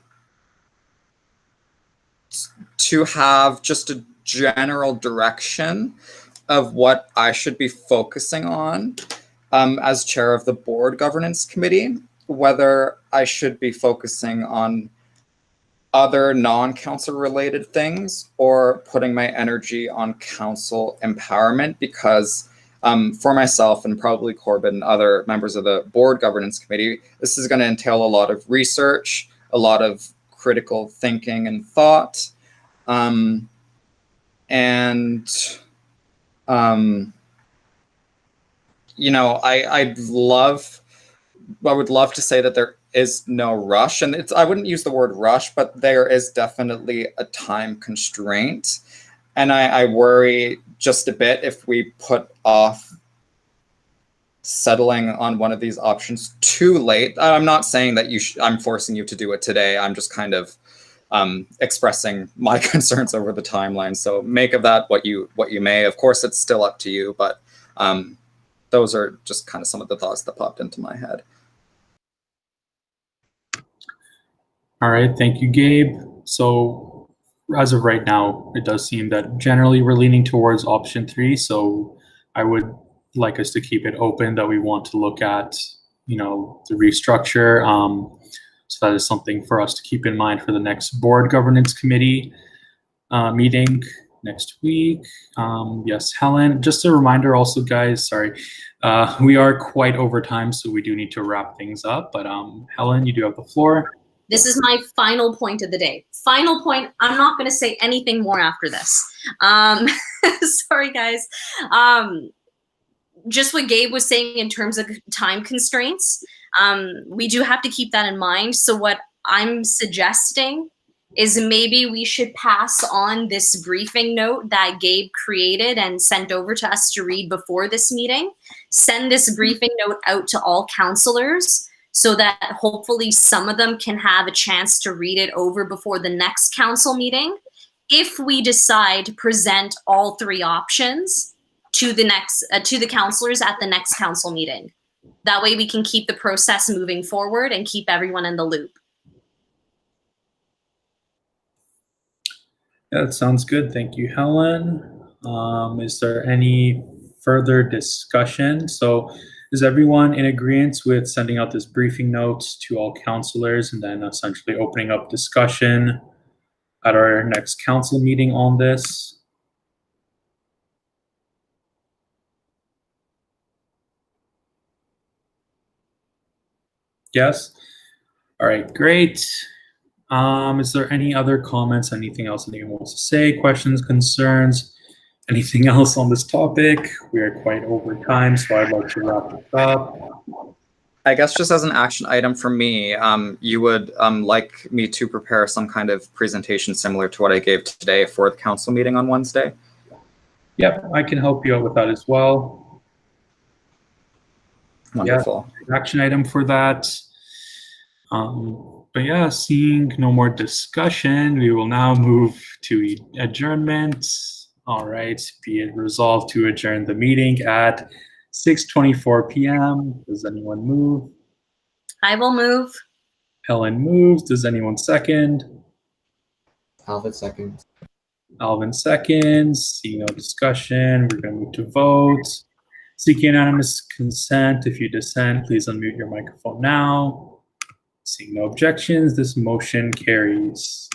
to have just a general direction of what I should be focusing on as chair of the board governance committee, whether I should be focusing on other non-council related things or putting my energy on council empowerment, because for myself and probably Corbin and other members of the board governance committee, this is going to entail a lot of research, a lot of critical thinking and thought. You know, I would love to say that there is no rush, and I wouldn't use the word rush, but there is definitely a time constraint. And I worry just a bit if we put off settling on one of these options too late. I'm not saying that I'm forcing you to do it today. I'm just kind of expressing my concerns over the timeline. So make of that what you may. Of course, it's still up to you, but those are just kind of some of the thoughts that popped into my head. All right, thank you, Gabe. So as of right now, it does seem that generally we're leaning towards option 3. So I would like us to keep it open that we want to look at, the restructure. So that is something for us to keep in mind for the next board governance committee meeting next week. Yes, Helen, just a reminder also, guys, sorry, we are quite over time, so we do need to wrap things up. But Helen, you do have the floor. This is my final point of the day. Final point. I'm not going to say anything more after this. Sorry, guys. Just what Gabe was saying in terms of time constraints, we do have to keep that in mind. So what I'm suggesting is maybe we should pass on this briefing note that Gabe created and sent over to us to read before this meeting. Send this briefing note out to all counselors, so that hopefully some of them can have a chance to read it over before the next council meeting. If we decide to present all 3 options to the counselors at the next council meeting, that way we can keep the process moving forward and keep everyone in the loop. Yeah, that sounds good. Thank you, Helen. Is there any further discussion? So is everyone in agreement with sending out this briefing note to all counselors and then essentially opening up discussion at our next council meeting on this? Yes? All right, great. Is there any other comments, anything else anyone wants to say, questions, concerns, anything else on this topic? We are quite over time, so I'd like to wrap this up. I guess just as an action item for me, you would like me to prepare some kind of presentation similar to what I gave today for the council meeting on Wednesday? Yep, I can help you out with that as well. Wonderful. Yeah, action item for that. But yeah, seeing no more discussion, we will now move to adjournment. All right, be it resolved to adjourn the meeting at 6:24 p.m. Does anyone move? I will move. Helen moves. Does anyone second? Alvin seconds. Alvin seconds. Seeing no discussion, we're going to move to vote. Seeking unanimous consent. If you dissent, please unmute your microphone now. Seeing no objections, this motion carries.